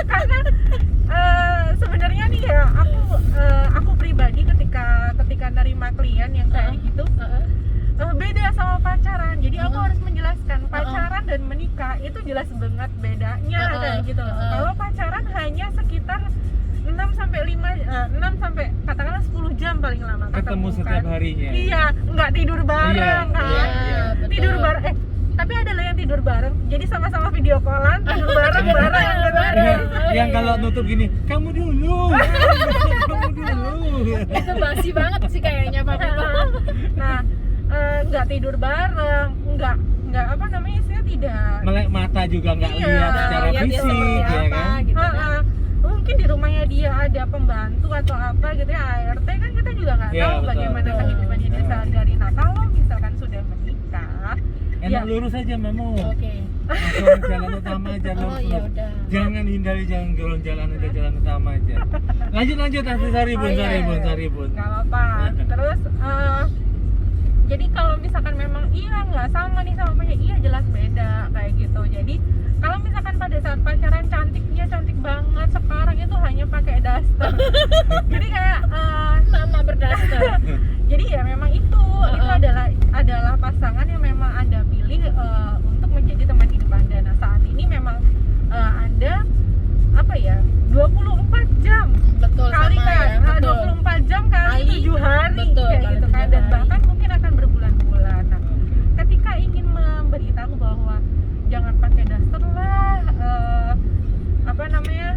Karena sebenarnya nih ya aku pribadi ketika nerima klien yang kayak gitu beda sama pacaran. Jadi aku harus menjelaskan pacaran dan menikah itu jelas banget bedanya kayak gitu loh. Kalau pacaran hanya sekitar 6 sampai katakanlah 10 jam paling lama Ketemu setiap kan. harinya. Iya, nggak tidur bareng kan. Iya, betul. Tidur bareng tapi ada loh yang tidur bareng. Jadi sama-sama video callan, tidur bareng gitu. Yang kalau nutup gini, kamu dulu. Kamu dulu. Itu basi banget sih kayaknya, Pak. Nah, nggak tidur bareng, nggak apa namanya istilahnya tidak Melek mata juga nggak Iya, lihat secara lihat dia fisik seperti ya apa, kan. gitu kan. Mungkin di rumahnya dia ada pembantu atau apa gitu ya, ART kan kita juga nggak Iya, tahu betul. bagaimana Betul. kehidupannya dia sehari-hari. Nah kalau misalkan sudah menikah Enak ya, lurus aja Mamu. Oke. Langsung jalan utama aja Oh, lurus. ya udah. Jangan hindari jalan udah jalan utama aja. Lanjut sorry bun, Oh, iya. sorry bun. nggak apa-apa. Terus jadi kalau misalkan memang nggak sama nih sama punya, iya jelas beda kayak gitu. Jadi kalau misalkan pada saat pacaran cantiknya cantik banget, sekarang itu hanya pakai daster. Jadi kayak Mama berdaster. jadi ya memang itu adalah pasangan yang memang Anda pilih untuk menjadi teman hidup Anda. Nah saat ini memang Anda apa ya 24 jam Betul kali sama kan ya. Betul. 24 jam kali 7 hari Betul, kayak kali gitu 7 kan, dan hari. bahkan mungkin akan berbulan-bulan. Nah ketika ingin memberitahu bahwa jangan pakai daster lah, apa namanya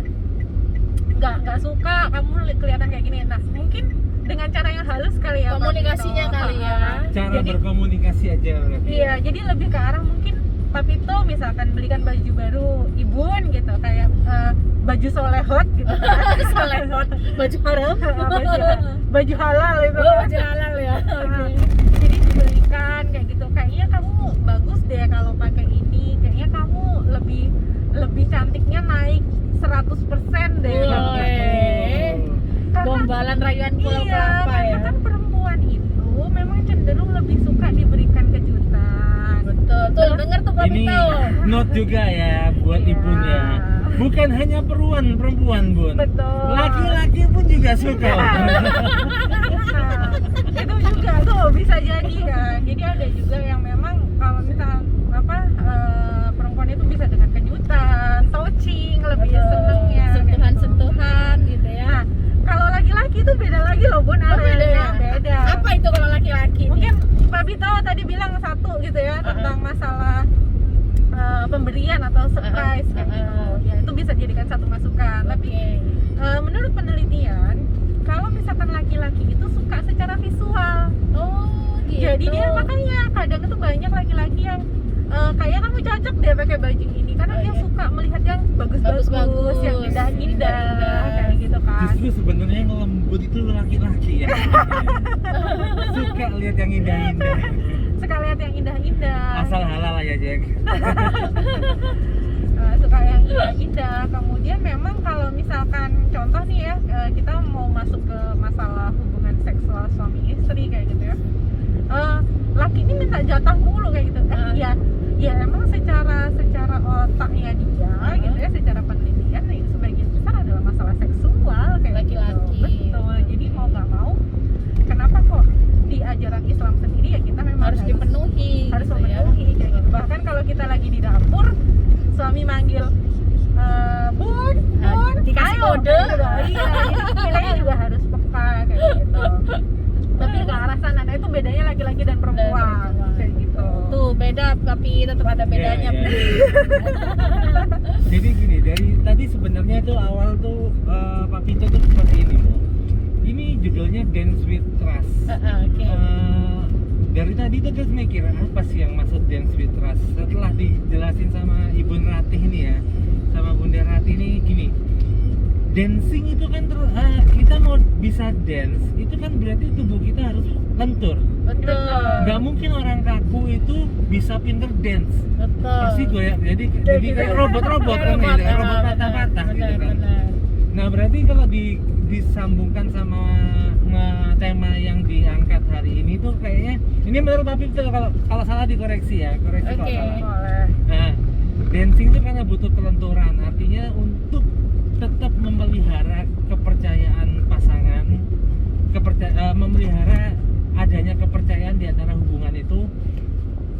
nggak suka kamu kelihatan kayak gini. Nah mungkin dengan cara yang halus kali ya Komunikasinya Papito. kali ya. Cara Jadi- berkomunikasi aja berarti. Iya, jadi lebih ke arah mungkin Papito misalkan belikan baju baru Ibun gitu, kayak baju solehot gitu. Solehot, baju haram. baju halal itu. Oh, baju halal ya. Oke. Jadi dibelikan kayak gitu. Kayaknya kamu bagus deh kalau pakai ini. Kayaknya kamu lebih cantiknya naik 100% deh. Woi. Karena Gombalan rayuan Pulau iya, Kelapa karena ya. kan perempuan itu memang cenderung lebih suka diberikan kejutan. Betul. Tuh, denger tuh Ini Papito. note juga ya buat Iya. ibunya. Bukan hanya perempuan bun. Betul. Laki-laki pun juga suka. Nah, itu juga tuh bisa jadi kan. Jadi ada juga yang memang kalau misal perempuan itu bisa dengan kejutan, touching, lebih senengnya. Sentuhan-sentuhan gitu ya. Nah, kalau laki-laki itu beda lagi loh Bun, Oh, beda ya? beda. Apa itu kalau laki-laki? Mungkin Pak Bito tadi bilang satu gitu ya tentang masalah pemberian atau surprise kayak gitu. Ya itu bisa dijadikan satu masukan. Tapi menurut penelitian kalau misalkan laki-laki itu suka secara visual. Oh, gitu. Jadi dia makanya kadang itu banyak laki-laki yang kayak kamu cocok deh pakai baju ini karena Oh, dia iya. suka melihat yang bagus-bagus, Bagus-bagus, yang indah-indah indah-indah. kayak gitu kan. Justru sebenarnya yang lembut itu laki-laki ya. Suka lihat yang indah-indah. Suka lihat yang indah-indah. Asal halal ya Jack. Suka yang indah-indah. Kemudian memang kalau misalkan contoh nih ya, kita mau masuk ke masalah hubungan seksual suami istri kayak gitu ya. laki ini minta jatah mulu kayak gitu. Ya emang secara otaknya dia gitu ya, secara penelitian sebagian besar adalah masalah seksual kayak Laki-laki. gitu. Betul. Jadi mau nggak mau, kenapa kok di ajaran Islam sendiri ya kita memang harus dipenuhi harus gitu ya. memenuhi kayak gitu. Bahkan kalau kita lagi di dapur, suami manggil bun, dikasih ayo, kode. gitu. Iya, jadi nilainya juga harus peka kayak gitu. Tapi ke arah sana, nah itu bedanya laki-laki dan perempuan kayak gitu. Tuh beda, tapi tetap ada bedanya. Iya, iya. Jadi gini, dari tadi sebenarnya tuh awal tuh Pak Pito tuh seperti ini, Bu. Ini judulnya Dance with Trust. Oke. Dari tadi tuh terus mikir apa sih yang maksud Dance with Trust. Setelah dijelasin sama Ibu Ratih ini ya, sama Bunda Ratih ini gini. Dancing itu kan kita mau bisa dance, itu kan berarti tubuh kita harus lentur. Betul. Nggak mungkin orang kaku itu bisa pinter dance. Betul. Pasti goyak, jadi kayak robot-robot kan gitu, robot patah-patah gitu kan. Nah berarti kalau disambungkan sama tema yang diangkat hari ini tuh kayaknya, ini menurut Papi tuh kalau salah dikoreksi ya, koreksi kalau salah. Boleh. Nah, dancing itu karena butuh kelenturan, artinya untuk tetap memelihara kepercayaan pasangan, memelihara adanya kepercayaan di antara hubungan itu,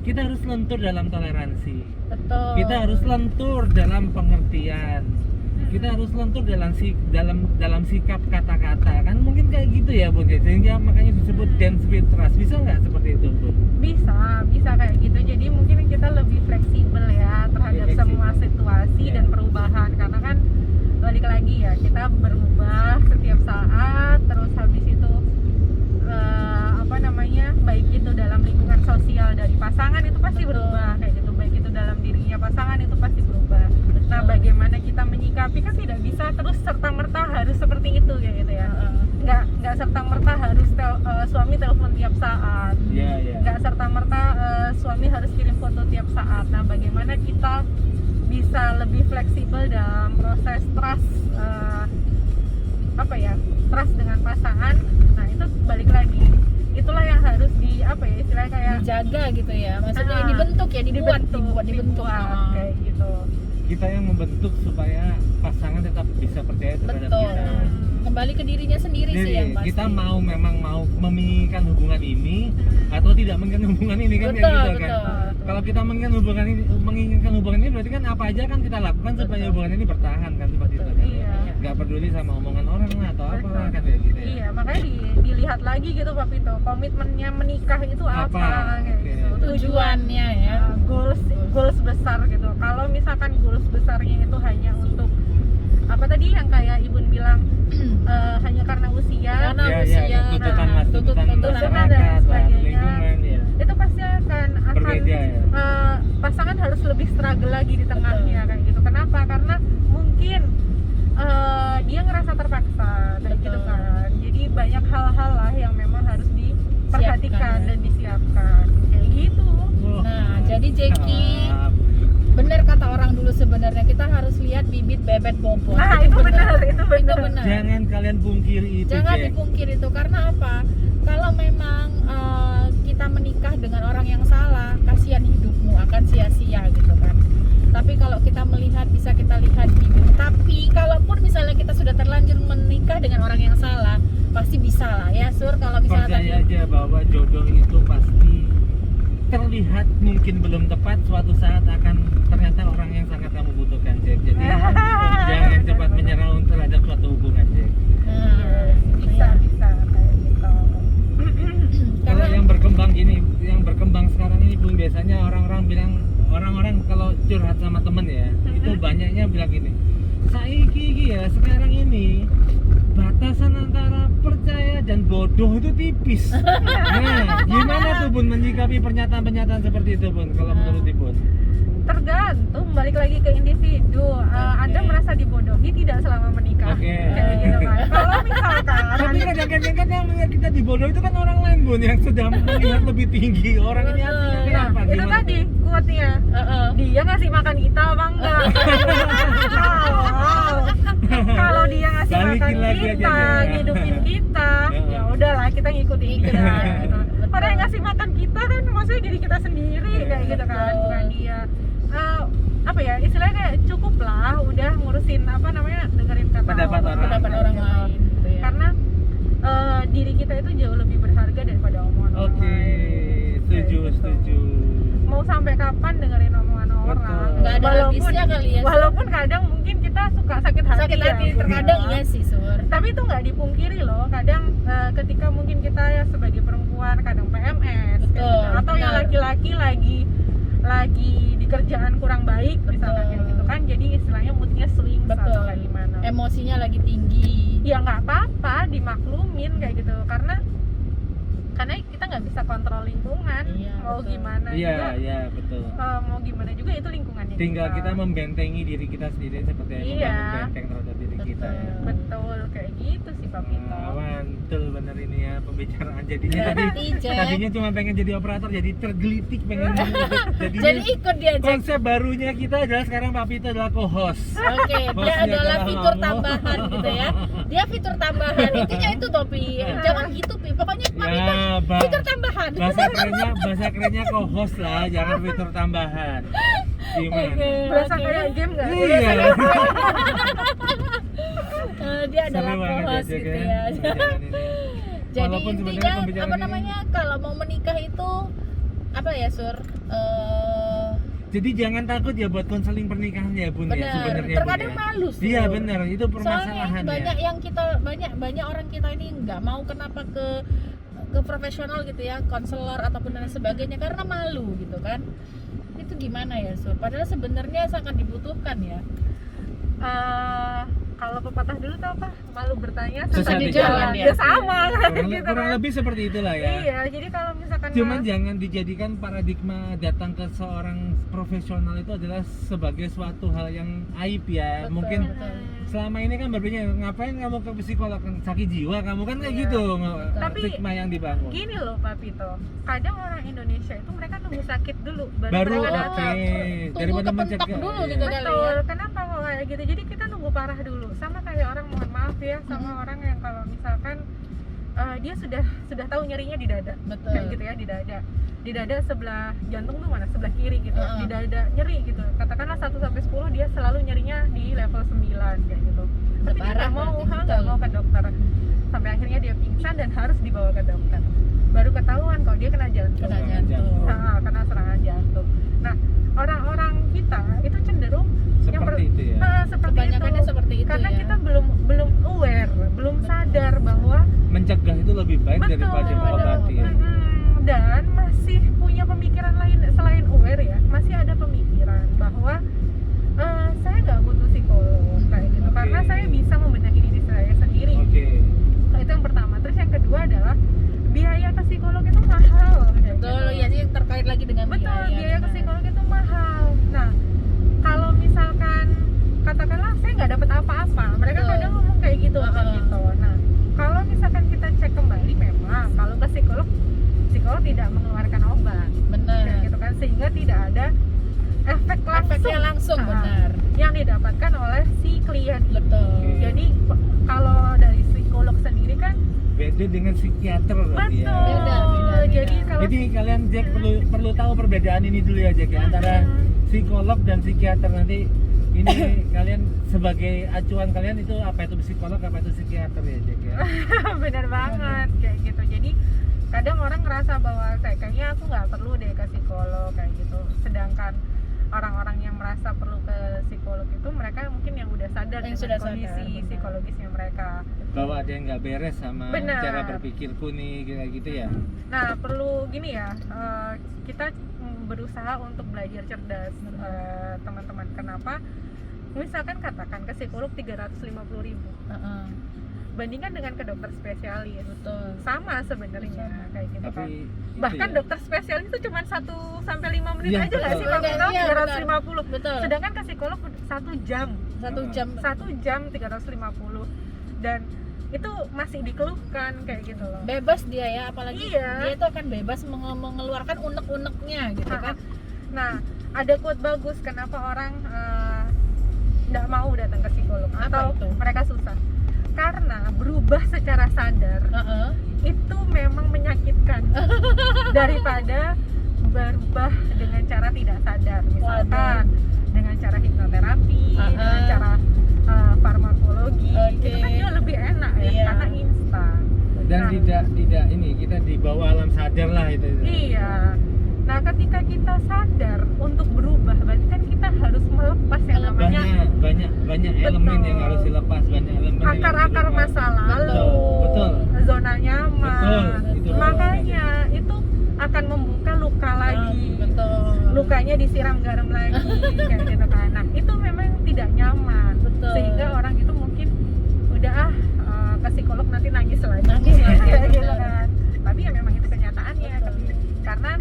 kita harus lentur dalam toleransi. Betul. Kita harus lentur dalam pengertian. Kita harus lentur dalam sikap kata-kata. Kan mungkin kayak gitu ya, Bun. Sehingga makanya disebut dance with trust. Bisa nggak seperti itu, Bun? Bisa kayak gitu. Jadi mungkin kita lebih fleksibel ya terhadap Fleksibel. semua situasi Ya. dan perubahan, karena kan balik lagi ya, kita berubah setiap saat. Terus habis itu baik itu dalam lingkungan sosial dari pasangan itu pasti Betul. berubah kayak gitu, baik itu dalam dirinya pasangan itu pasti berubah. Nah, bagaimana kita menyikapi kan tidak bisa terus serta merta harus seperti itu kayak gitu ya. Nggak serta merta harus suami telepon tiap saat. Iya, iya. Nggak serta merta suami harus kirim foto tiap saat. Nah, bagaimana kita bisa lebih fleksibel dalam proses trust trust dengan pasangan. Nah, itu balik lagi, itulah yang harus istilahnya kayak dijaga gitu ya, maksudnya dibentuk ya, dibuat kayak gitu. Kita yang membentuk supaya pasangan tetap bisa percaya terhadap betul. kita. Kembali ke dirinya sendiri sih Jadi yang pasti. kita mau menginginkan hubungan ini atau tidak menginginkan hubungan ini kan kayak gitu kan. Kalau kita menginginkan hubungan ini berarti kan apa aja kan kita lakukan supaya hubungan ini bertahan kan, seperti itu kan. Iya. Nggak peduli sama omongan orang atau apa kan kayak gitu ya. Iya, makanya dilihat lagi gitu Pak Pito, komitmennya menikah itu apa kayak Oke. gitu. Tujuannya ya. Goals besar gitu. Kalau misalkan goals besarnya itu hanya untuk apa tadi yang kayak Ibu bilang hanya karena usia, Karena Iya, usia, iya, tuntutan tuntutan masyarakat dan sebagainya. lingkungan ya. itu pasti akan Berbeda ya. pasangan harus lebih struggle lagi di tengahnya kayak gitu. Kenapa? Karena mungkin dia ngerasa terpaksa kayak Betul. gitu kan. Jadi banyak hal-hal lah yang memang harus diperhatikan Siapkan, ya. dan disiapkan kayak gitu. Nah, jadi Jeki, benar kata orang dulu sebenarnya kita harus lihat bibit bebet bobot. Nah, itu benar. Jangan kalian pungkiri itu, Jangan Jack. dipungkiri itu, karena apa? Kalau memang kita menikah dengan orang yang salah, kasihan hidupmu akan sia-sia gitu kan. Tapi kalau kita melihat, bisa kita lihat bibit. Tapi kalaupun misalnya kita sudah terlanjur menikah dengan orang yang salah, pasti bisa lah ya, Sur. Kalau misalnya Percaya aja bahwa jodoh itu pasti terlihat mungkin belum tepat, suatu saat akan ternyata orang yang sangat kamu butuhkan, Jack. Jadi jangan cepat menyerah terhadap suatu hubungan, Jack. Bisa kayak gitu. Kalau yang berkembang sekarang ini pun biasanya orang-orang kalau curhat sama temen ya, itu banyaknya bilang gini, saiki ya sekarang ini batasan antara percaya dan bodoh itu tipis. Nah, gimana tuh Bun menyikapi pernyataan-pernyataan seperti itu, Bun, kalau menurut Bun? Tergantung, balik lagi ke individu. Anda merasa dibodohi tidak selama menikah. Oke. Kayak gitu kan. Kalau misalkan Tapi kadang-kadang kan yang melihat kita dibodoh itu kan orang lain, Bun, yang sudah melihat lebih tinggi. Orang ini artinya nah, kenapa? itu Gimana tadi tuh? kuatnya. Dia ngasih makan kita apa enggak? Kalau dia ngasih makan Balikin lagi aja kita, ya. ngidupin kita, ya udahlah kita ngikutin dia. Orang yang ngasih makan kita kan maksudnya diri kita sendiri kayak gitu kan, bukan dia. Apa ya istilahnya kayak cukup lah udah ngurusin apa namanya dengerin kata Pendapat orang gitu. lain gitu ya. Karena diri kita itu jauh lebih berharga daripada omongan orang Oke, lain. setuju, Kayak gitu. setuju. Mau sampai kapan dengerin omongan orang? Betul. Nggak ada habisnya kali ya, Sur. Walaupun kadang mungkin kita suka sakit hati. Sakit hati ya, terkadang ya. iya sih, Sur. Tapi itu nggak dipungkiri loh. Kadang ketika mungkin kita ya sebagai perempuan kadang PMS, kayak Betul, gitu. Atau yang benar. laki-laki lagi di kerjaan kurang baik, misalkan kayak gitu kan. Jadi istilahnya moodnya swing Betul. atau kayak gimana. Emosinya lagi tinggi. Ya nggak apa-apa, dimaklumin kayak gitu. Karena kita nggak bisa kontrol lingkungan. Iya, Mau betul. gimana Iya, juga. iya, betul. Mau gimana juga itu lingkungannya Tinggal kita membentengi diri kita sendiri seperti yang Iya. membangun benteng terhadap diri kita ya. betul kayak gitu sih Pak Pito. Mantul bener ini ya pembicaraan jadinya tadi. Berarti, Jack. Tadinya cuma pengen jadi operator, jadi tergelitik pengen Jadi ikut dia, Jack. konsep barunya kita adalah sekarang Pak Pito adalah co-host. Oke, dia Hostnya adalah adalah fitur kamu. tambahan gitu ya. Dia fitur tambahan. Intinya itu Topi. Jangan gitu, Pi. Pokoknya Pak Pito Ya, fitur tambahan. bahasa kerennya co-host lah, jangan fitur tambahan. Gimana? Oke. Berasa kayak game nggak? Iya. Dia adalah Seru banget co-host Jack, gitu ya, ya. pembicaraan ini. Jadi Walaupun sebenarnya intinya pembicaraan apa ini- namanya kalau mau menikah itu apa ya, Sur? Jadi jangan takut ya buat konseling pernikahan ya Bun ya Benar. sebenarnya Bun, Terkadang ya. malu, Sur. Iya benar, itu Soalnya permasalahan banyak ya. yang kita banyak orang kita ini nggak mau kenapa ke profesional gitu ya, konselor ataupun dan sebagainya karena malu gitu kan. Itu gimana ya, Sur? Padahal sebenarnya sangat dibutuhkan ya. Kalau pepatah dulu tuh apa? Malu bertanya Sesat sesat di di jalan, jalan. ya. Ya sama gitu Kurang kan. lebih seperti itulah ya. Iya, jadi kalau misalkan Cuman jangan dijadikan paradigma datang ke seorang profesional itu adalah sebagai suatu hal yang aib ya. Betul, Mungkin betul. selama ini kan berpikir ngapain kamu ke psikolog, sakit jiwa kamu kan kayak Iya. gitu. Tapi Stigma yang dibangun. gini loh Pak Pito, kadang orang Indonesia itu mereka nunggu sakit dulu Baru mereka oke. datang. Tunggu kepentok dulu gitu Iya. kali ya. Betul, kenapa kok kayak gitu? Jadi kita nunggu parah dulu. Sama kayak orang, mohon maaf ya, sama orang yang kalau misalkan dia sudah tahu nyerinya di dada. Betul. Kayak gitu ya, di dada. Di dada sebelah jantung tuh mana? Sebelah kiri gitu. Heeh. Di dada nyeri gitu. Katakanlah 1 sampai 10 dia selalu nyerinya di level 9 kayak gitu. Tapi dia parah nggak mau, berarti, nggak betul. mau ke dokter. Sampai akhirnya dia pingsan dan harus dibawa ke dokter. Baru ketahuan kalau dia kena jantung. Kena jantung. Kena serangan jantung. Nah, orang-orang kita itu cenderung Seperti itu ya. seperti Kebanyakannya itu. seperti itu Karena ya. kita belum aware, belum sadar bahwa Mencegah itu lebih baik daripada mengobati ya. Dan masih punya pemikiran lain selain aware ya, masih ada pemikiran bahwa saya nggak butuh psikolog kayak gitu, Oke. karena saya bisa membenahi diri saya sendiri. Oke. Nah, itu yang pertama. Terus yang kedua adalah biaya ke psikolog itu mahal. kayak Betul, gitu. ya sih terkait lagi dengan Betul, biaya ke benar. psikolog itu mahal. Nah, kalau misalkan katakanlah saya nggak dapat apa-apa, mereka Betul. kadang ngomong kayak gitu kan Heeh. gitu. Nah, kalau misalkan kita cek kembali, memang kalau ke psikolog tidak mengeluarkan obat, Benar. kayak gitu kan, sehingga tidak ada efek langsung, Efeknya langsung Nah, benar. yang didapatkan oleh si klien. Betul. Jadi kalau dari psikolog sendiri kan Beda dengan psikiater berarti ya. betul. Beda. Jadi kalau Jadi kalian Jack perlu tahu perbedaan ini dulu ya Jack ya, antara psikolog dan psikiater. Nanti ini kalian sebagai acuan kalian itu apa itu psikolog, apa itu psikiater ya Jack ya. benar banget kayak gitu. Jadi kadang orang ngerasa bahwa kayaknya aku nggak perlu deh ke psikolog kayak gitu, sedangkan orang-orang yang merasa perlu ke psikolog itu mereka mungkin yang udah sadar Yang dengan sudah kondisi sadar, benar. psikologisnya mereka. Bahwa ada yang nggak beres sama Benar. cara berpikirku nih kayak gitu ya. Nah, perlu gini ya, kita berusaha untuk belajar cerdas, teman-teman. Kenapa? Misalkan katakan ke psikolog 350.000, Heeh. bandingkan dengan ke dokter spesialis, Betul. sama sebenarnya Sama. kayak gitu kan. Tapi itu Bahkan ya. dokter spesialis itu cuma 1 sampai 5 menit Iya, aja nggak betul. sih Pak Pito? Iya, 350. Betul. Sedangkan ke psikolog 1 jam, 1 jam. 350, dan itu masih dikeluhkan kayak gitu loh. Bebas dia ya, apalagi Iya. dia itu akan bebas mengeluarkan unek-uneknya gitu kan. Nah, ada quote bagus kenapa orang nggak mau datang ke psikolog Apa atau itu? mereka susah. karena berubah secara sadar Heeh. itu memang menyakitkan daripada berubah dengan cara tidak sadar, misalkan dengan cara hipnoterapi, dengan cara farmakologi. Oke. Itu kan jauh lebih enak ya, Iya. karena instan. Dan Nah, tidak ini kita dibawa alam sadar lah itu. iya. Nah, ketika kita sadar untuk berubah, berarti kan kita harus melepas yang namanya Banyak elemen yang harus dilepas, banyak elemen yang harus akar-akar dilepas. masa lalu, Betul. zona nyaman. Betul, itu. Makanya itu akan membuka luka lagi. Betul. Lukanya disiram garam lagi kayak gitu kan. Nah, itu memang tidak nyaman. Betul. Sehingga orang itu mungkin udah ke psikolog nanti nangis lagi. Nangis lagi, Kayak gitu betul. kan. Tapi ya memang itu kenyataannya. Betul. Karena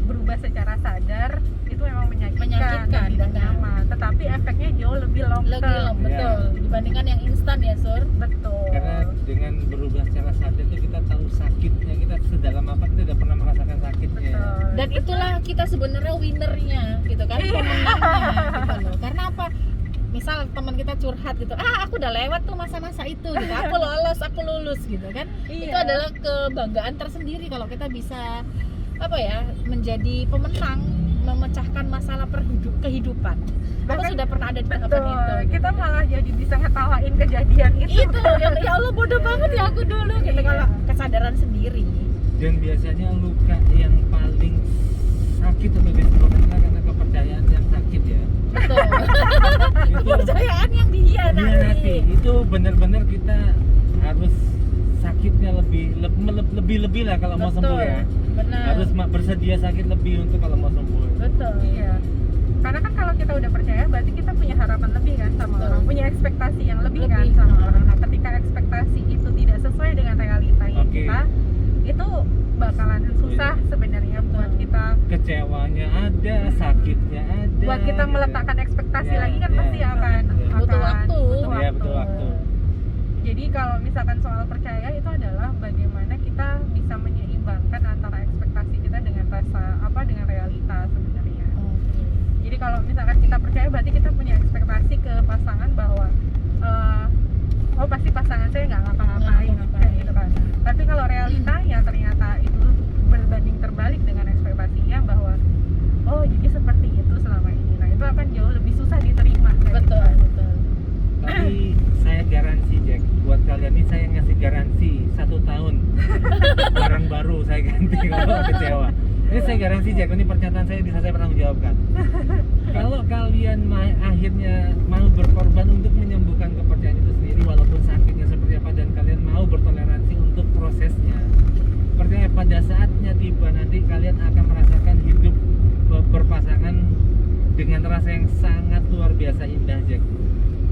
berubah secara sadar itu memang menyakitkan, Menyakitkan, dan tidak benar. nyaman. Tetapi efeknya jauh lebih long Lagi term. betul. Dibandingkan yang instan ya, Sur. Betul. Karena dengan berubah secara sadar itu kita tahu sakitnya, kita sedalam apa kita udah pernah merasakan sakitnya. Betul. Dan itulah kita sebenarnya winnernya gitu kan, pemenangnya gitu loh. Karena apa? Misal teman kita curhat gitu, aku udah lewat tuh masa-masa itu gitu, aku lolos, aku lulus gitu kan. Iya. Itu adalah kebanggaan tersendiri kalau kita bisa apa ya, menjadi pemenang, memecahkan masalah kehidupan. Aku Bahkan- sudah pernah ada di tahapan Betul. itu. Kita malah jadi bisa ngetawain kejadian itu. Itu ya Allah bodoh banget ya aku dulu gitu, Iya. kalau kesadaran sendiri. Dan biasanya luka yang paling sakit untuk disebabkan karena kepercayaan yang sakit ya. Betul. Itu Kepercayaan yang dihianati. dihianati. Itu benar-benar kita harus sakitnya lebih lah kalau mau sembuh ya. Benar. Harus bersedia sakit lebih untuk kalau mau sembuh. Betul. Iya. Karena kan kalau kita udah percaya berarti kita punya harapan lebih kan sama Betul. orang, punya ekspektasi yang lebih kan Lebih. sama orang. Nah, ketika ekspektasi itu tidak sesuai dengan realitanya Oke. kita, itu bakalan susah sebenarnya buat Betul. kita Kecewanya ada, sakitnya ada. buat kita gitu. meletakkan ekspektasi Ya, lagi kan ya. pasti akan Ya. Butuh waktu. Iya, butuh waktu. Jadi kalau misalkan soal percaya itu adalah bagaimana kita bisa menyeimbangkan antara ekspektasi kita dengan dengan realita sebenarnya. Oke. Jadi kalau misalkan kita percaya berarti kita punya ekspektasi ke pasangan bahwa oh pasti pasangan saya nggak ngapa-ngapain Nggak ngapa-ngapain. kayak gitu kan. Tapi kalau realitanya ternyata itu berbanding terbalik dengan ekspektasinya bahwa oh jadi seperti itu selama ini. Nah itu akan jauh lebih susah diterima. kayak Betul, gitu. betul. Tapi saya garansi Jack, buat kalian ini saya ngasih garansi 1 tahun barang baru saya ganti kalau kecewa. Ini saya garansi Jack, ini pernyataan saya bisa saya bertanggung jawabkan. Kalau kalian akhirnya mau berkorban untuk menyembuhkan kepercayaan itu sendiri, walaupun sakitnya seperti apa, dan kalian mau bertoleransi untuk prosesnya, percaya pada saatnya tiba nanti kalian akan merasakan hidup berpasangan dengan rasa yang sangat luar biasa indah Jack.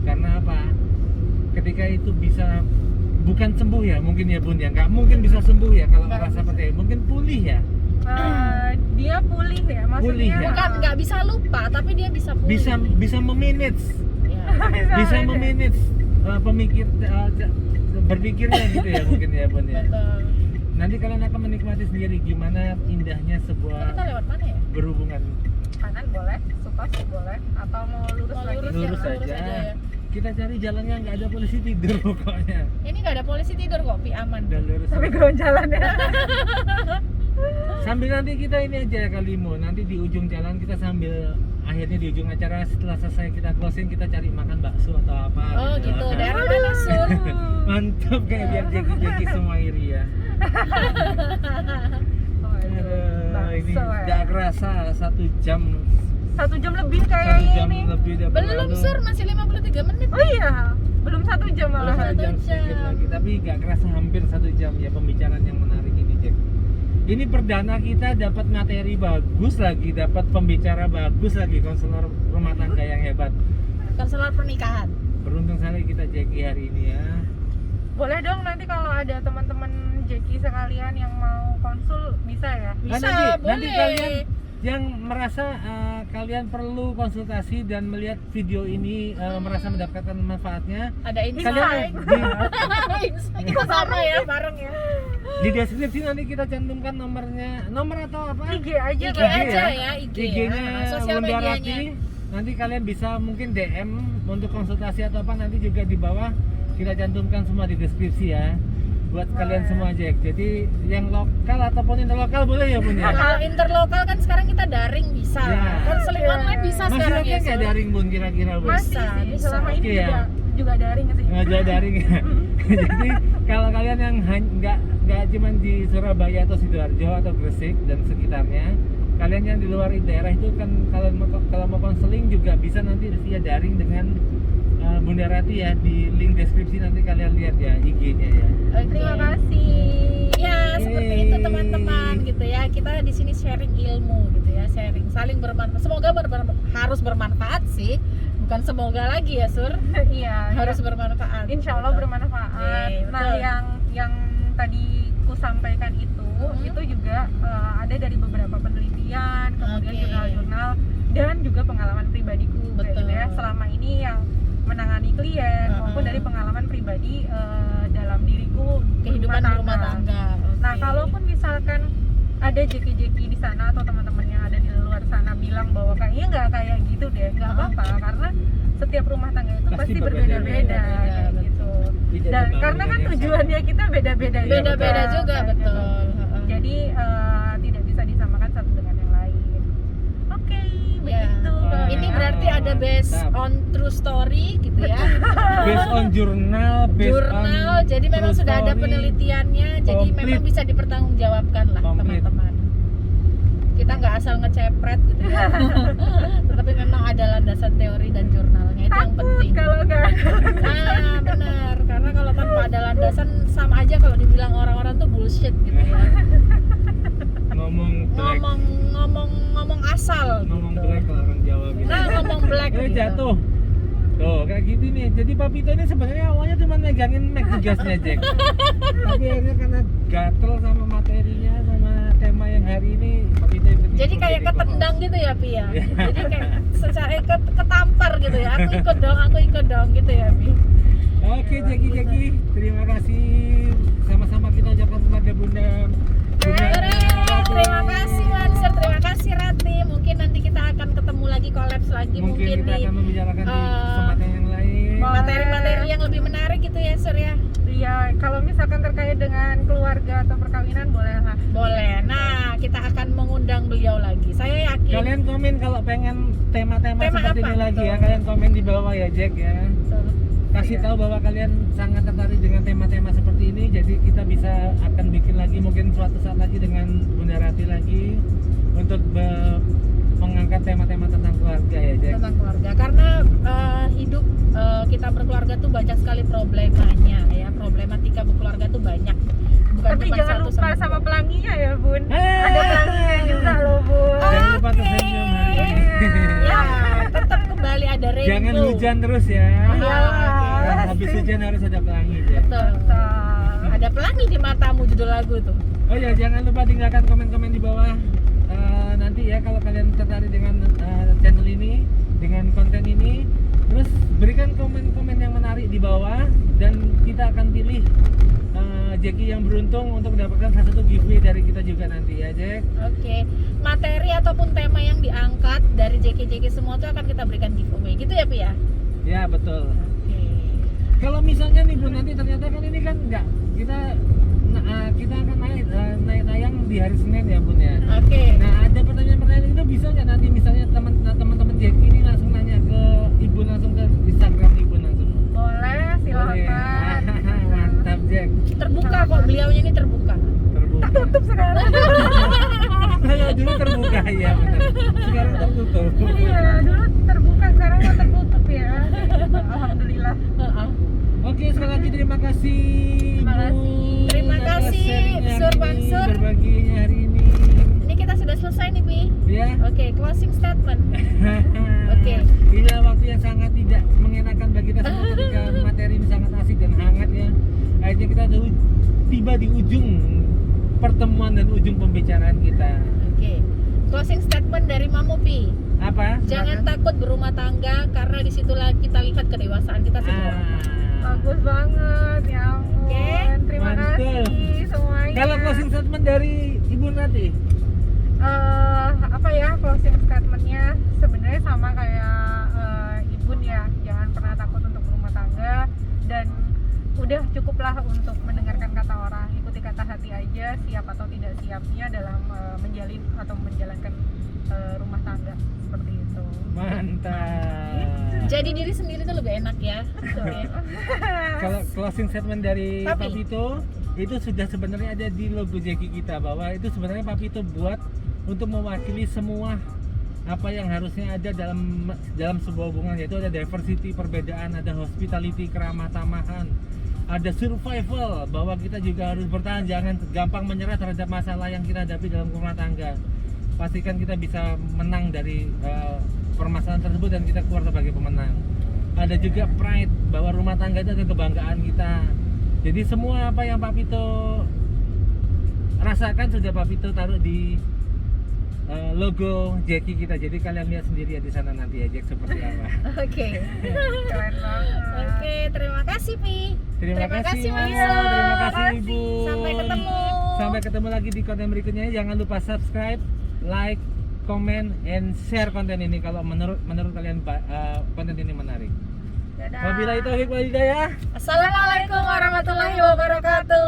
Karena apa? Ketika itu bisa bukan sembuh ya mungkin ya Bun ya, nggak mungkin bisa sembuh ya kalau Nggak merasa bisa. percaya, mungkin pulih ya. Dia pulih ya maksudnya. Pulih ya. Bukan nggak bisa lupa, tapi dia bisa pulih. Bisa memanage, Ya. bisa memanage berpikirnya gitu ya mungkin ya Bun ya. Betul. Nanti kalian akan menikmati sendiri gimana indahnya Kita sebuah lewat mana ya? berhubungan. Kanan boleh, supas boleh, atau mau lurus Mau lagi? lurus Lurus ya, aja. ya. Kita cari jalan yang nggak ada polisi tidur pokoknya. Ini nggak ada polisi tidur kok, Pi, aman. Dan lurus. Tapi ground jalan ya. Sambil nanti kita ini aja kali Mo, nanti di ujung jalan kita sambil akhirnya di ujung acara setelah selesai kita closing kita cari makan bakso atau apa. Oh gitu, daerah mana Sur? Mantap kayak biar jeki semua iri ya. Oh, itu. Aduh, ini Bakso ya. nggak kerasa 1 jam. 1 jam lebih 1 kayaknya jam ini. lebih udah Belum berlalu. Sur, masih 53 menit. Oh iya, belum 1 jam Belum malah. 1 jam 1 sedikit jam. lagi, tapi nggak kerasa hampir 1 jam ya pembicaraan yang menarik ini Jack. Ini perdana kita dapat materi bagus lagi, dapat pembicara bagus lagi, konselor rumah tangga yang hebat. Konselor pernikahan. Beruntung sekali kita Jackie hari ini ya. Boleh dong nanti kalau ada teman-teman Jeki sekalian yang mau konsul bisa ya? Bisa, nanti boleh. kalian yang merasa kalian perlu konsultasi dan melihat video ini merasa mendapatkan manfaatnya, Ada kalian insight. Kita sama ya, bareng ya. di deskripsi nanti kita cantumkan nomor atau apa? IG aja IG kan? aja ya, IG. IG-nya Sosial Bunda medianya. Rati. Nanti kalian bisa mungkin DM untuk konsultasi atau apa, nanti juga di bawah kita cantumkan semua di deskripsi ya buat Boleh. kalian semua Jack. Jadi yang lokal ataupun interlokal boleh ya Bun ya? Kalau interlokal kan sekarang kita daring bisa. Ya. Konseling Iya. online bisa Masih sekarang oke ya. nggak Sur? daring Bun kira-kira Bun? Masih Bisa, sih, bisa. selama ini Oke ya. juga daring sih. Jual daring ya. Jadi kalau kalian yang nggak cuma di Surabaya atau Sidoarjo atau Gresik dan sekitarnya, kalian yang di luar daerah itu kan kalau mau konseling juga bisa nanti via daring dengan Bunda Rati ya, di link deskripsi nanti kalian lihat ya IG-nya ya. Oke. Terima kasih. Ya, seperti itu teman-teman gitu ya. Kita di sini sharing ilmu gitu ya, sharing, saling bermanfaat. Semoga harus bermanfaat sih. Bukan semoga lagi ya, Sur. Iya, Harus bermanfaat. insya Allah bermanfaat. Yeay, Nah, betul. yang tadi ku sampaikan itu juga ada dari beberapa penelitian, kemudian Oke. jurnal-jurnal dan juga pengalaman pribadiku kayak Betul. gitu ya. Selama ini yang menangani klien maupun Uh-uh. dari pengalaman pribadi dalam diriku Kehidupan rumah tangga. Nah, Oke. kalaupun misalkan ada jeki-jeki di sana atau teman-teman yang ada di luar sana bilang bahwa kayaknya nggak kayak gitu deh, nggak apa-apa karena setiap rumah tangga itu Pasti pasti berbeda-beda, berbeda-beda kayak betul. gitu. Tidak Dan ada karena kan bangunan yang tujuannya kita beda-beda Iya, beda-beda betul. juga, kayak betul. gitu. Heeh. Jadi tidak bisa disamakan satu dengan yang lain. Oke, Ya. begitu. Wah, Ini berarti ada based mantap. on true story gitu ya. Based on jurnal, based Jurnal, on jadi memang true sudah ada story. penelitiannya, jadi Komplit. memang bisa dipertanggungjawabkan lah Komplit. teman-teman. Kita nggak asal ngecepret gitu ya. Tetapi memang ada landasan teori dan jurnalnya, itu yang Takut penting. kalau nggak ada. Nah, benar. Karena kalau tanpa ada landasan sama aja kalau dibilang orang-orang tuh bullshit gitu ya. ngomong black, Ngomong asal ngomong gitu. black kalau orang Jawa gitu. Nah, ngomong black gitu. Jatuh. Tuh, kayak gitu nih. Jadi Papito ini sebenarnya awalnya cuma megangin mic gasnya Jack. Tapi akhirnya karena gatel sama materinya sama tema yang hari ini, Papito ikut. Jadi kayak ketendang gitu ya, Pi ya. Jadi kayak secara ketampar gitu ya. Aku ikut dong gitu ya, Pi. Oke, Jeki, terima kasih. Sama-sama kita ucapkan kepada Bunda. Terima kasih Mansur, terima kasih Rati. Mungkin nanti kita akan ketemu lagi, kolaps lagi Mungkin kita di akan membicarakan di kesempatan yang lain. materi-materi yang lebih menarik gitu ya, Sur ya. Iya, kalau misalkan terkait dengan keluarga atau perkawinan boleh lah. Boleh. Nah, kita akan mengundang beliau lagi. Saya yakin. Kalian komen kalau pengen tema-tema Tema seperti apa? ini lagi ya. Betul. Kalian komen di bawah ya, Jack ya. Betul. Kasih Iya. tahu bahwa kalian sangat tertarik dengan tema-tema seperti ini, jadi kita bisa akan bikin lagi mungkin suatu saat lagi dengan Bunda Rati lagi untuk mengangkat tema-tema tentang keluarga ya, Jack. Tentang keluarga, karena hidup kita berkeluarga tuh banyak sekali problemanya ya, problematika berkeluarga tuh banyak, bukan Tapi cuma jangan satu lupa sama dua. pelanginya ya, Bun. Hey! Ada pelanginya juga loh, Bun. Jangan lupa Oke. tersenyum hari ini. Ya, tetap kembali ada rainbow. Jangan hujan terus ya. Iya, oke. Nah, habis hujan harus ada pelangi, Jack. Betul. Ada pelangi di matamu, judul lagu tuh. Oh ya, jangan lupa tinggalkan komen-komen di bawah. Nanti ya kalau kalian tertarik dengan channel ini, dengan konten ini, terus berikan komen-komen yang menarik di bawah dan kita akan pilih Jeki yang beruntung untuk mendapatkan salah satu giveaway dari kita juga nanti ya, Jack. Oke, materi ataupun tema yang diangkat dari JK semua tuh akan kita berikan giveaway, gitu ya, Pi ya? Ya betul. Oke. Kalau misalnya nih Bu, nanti ternyata kan ini kan enggak kita akan naik tayang di hari Senin ya Bun ya. Oke. Nah ada pertanyaan-pertanyaan itu bisa nggak nanti misalnya teman-teman Jeki ini langsung nanya ke Ibu langsung ke Instagram Ibu langsung. Boleh, silakan. Mantap Jack. Terbuka kok, beliaunya ini terbuka. Terbuka. Tutup sekarang. Kalau dulu terbuka ya benar. Sekarang tertutup. Iya, dulu terbuka, sekarang mah tertutup ya. Alhamdulillah. Heeh. Oke, sekali lagi terima kasih. Terima Ibu, kasih. Terima atas kasih, sharingnya hari Sur ini, Mansur. Berbaginya hari ini. Ini kita sudah selesai nih, Pi. Ya. Oke, closing statement. Oke. Inilah waktu yang sangat tidak mengenakan bagi kita semua ketika materi ini sangat asik dan hangat ya. Akhirnya kita tiba di ujung pertemuan dan ujung pembicaraan kita. Oke. Closing statement dari Mamu, Pi. Apa? Jangan takut berumah tangga karena disitulah kita lihat kedewasaan kita semua. Bagus banget, ya ampun. Oke, Terima mantul. kasih semuanya. Kalau closing statement dari Ibu Nati? Apa ya closing statementnya sebenarnya sama kayak Ibun ya, jangan pernah takut untuk berumah tangga dan udah cukuplah untuk mendengarkan kata orang, ikuti kata hati aja, siap atau tidak siapnya dalam menjalin atau menjalankan rumah tangga seperti itu. Mantap. Jadi diri sendiri tuh lebih enak ya. Betul ya. Kalau closing statement dari Papi. Papito itu sudah sebenarnya ada di logo Jeki kita, bahwa itu sebenarnya Papito buat untuk mewakili semua apa yang harusnya ada dalam sebuah hubungan, yaitu ada diversity, perbedaan, ada hospitality, keramah tamahan, ada survival, bahwa kita juga harus bertahan, jangan gampang menyerah terhadap masalah yang kita hadapi dalam rumah tangga. Pastikan kita bisa menang dari permasalahan tersebut dan kita keluar sebagai pemenang. Ada juga pride, bahwa rumah tangga itu adalah kebanggaan kita. Jadi semua apa yang Papito rasakan sudah Papito taruh di logo Jeki kita. Jadi kalian lihat sendiri ya di sana nanti ya Jack seperti apa. Oke. Keren banget. Oke, terima kasih Pi. Terima kasih Mas. Mas. Terima kasih Ibu. Sampai ketemu. Sampai ketemu lagi di konten berikutnya. Jangan lupa subscribe, like, comment, and share konten ini kalau menurut kalian konten ini menarik. Dadah. Wabillahi taufiq wal hidayah. Assalamualaikum warahmatullahi wabarakatuh.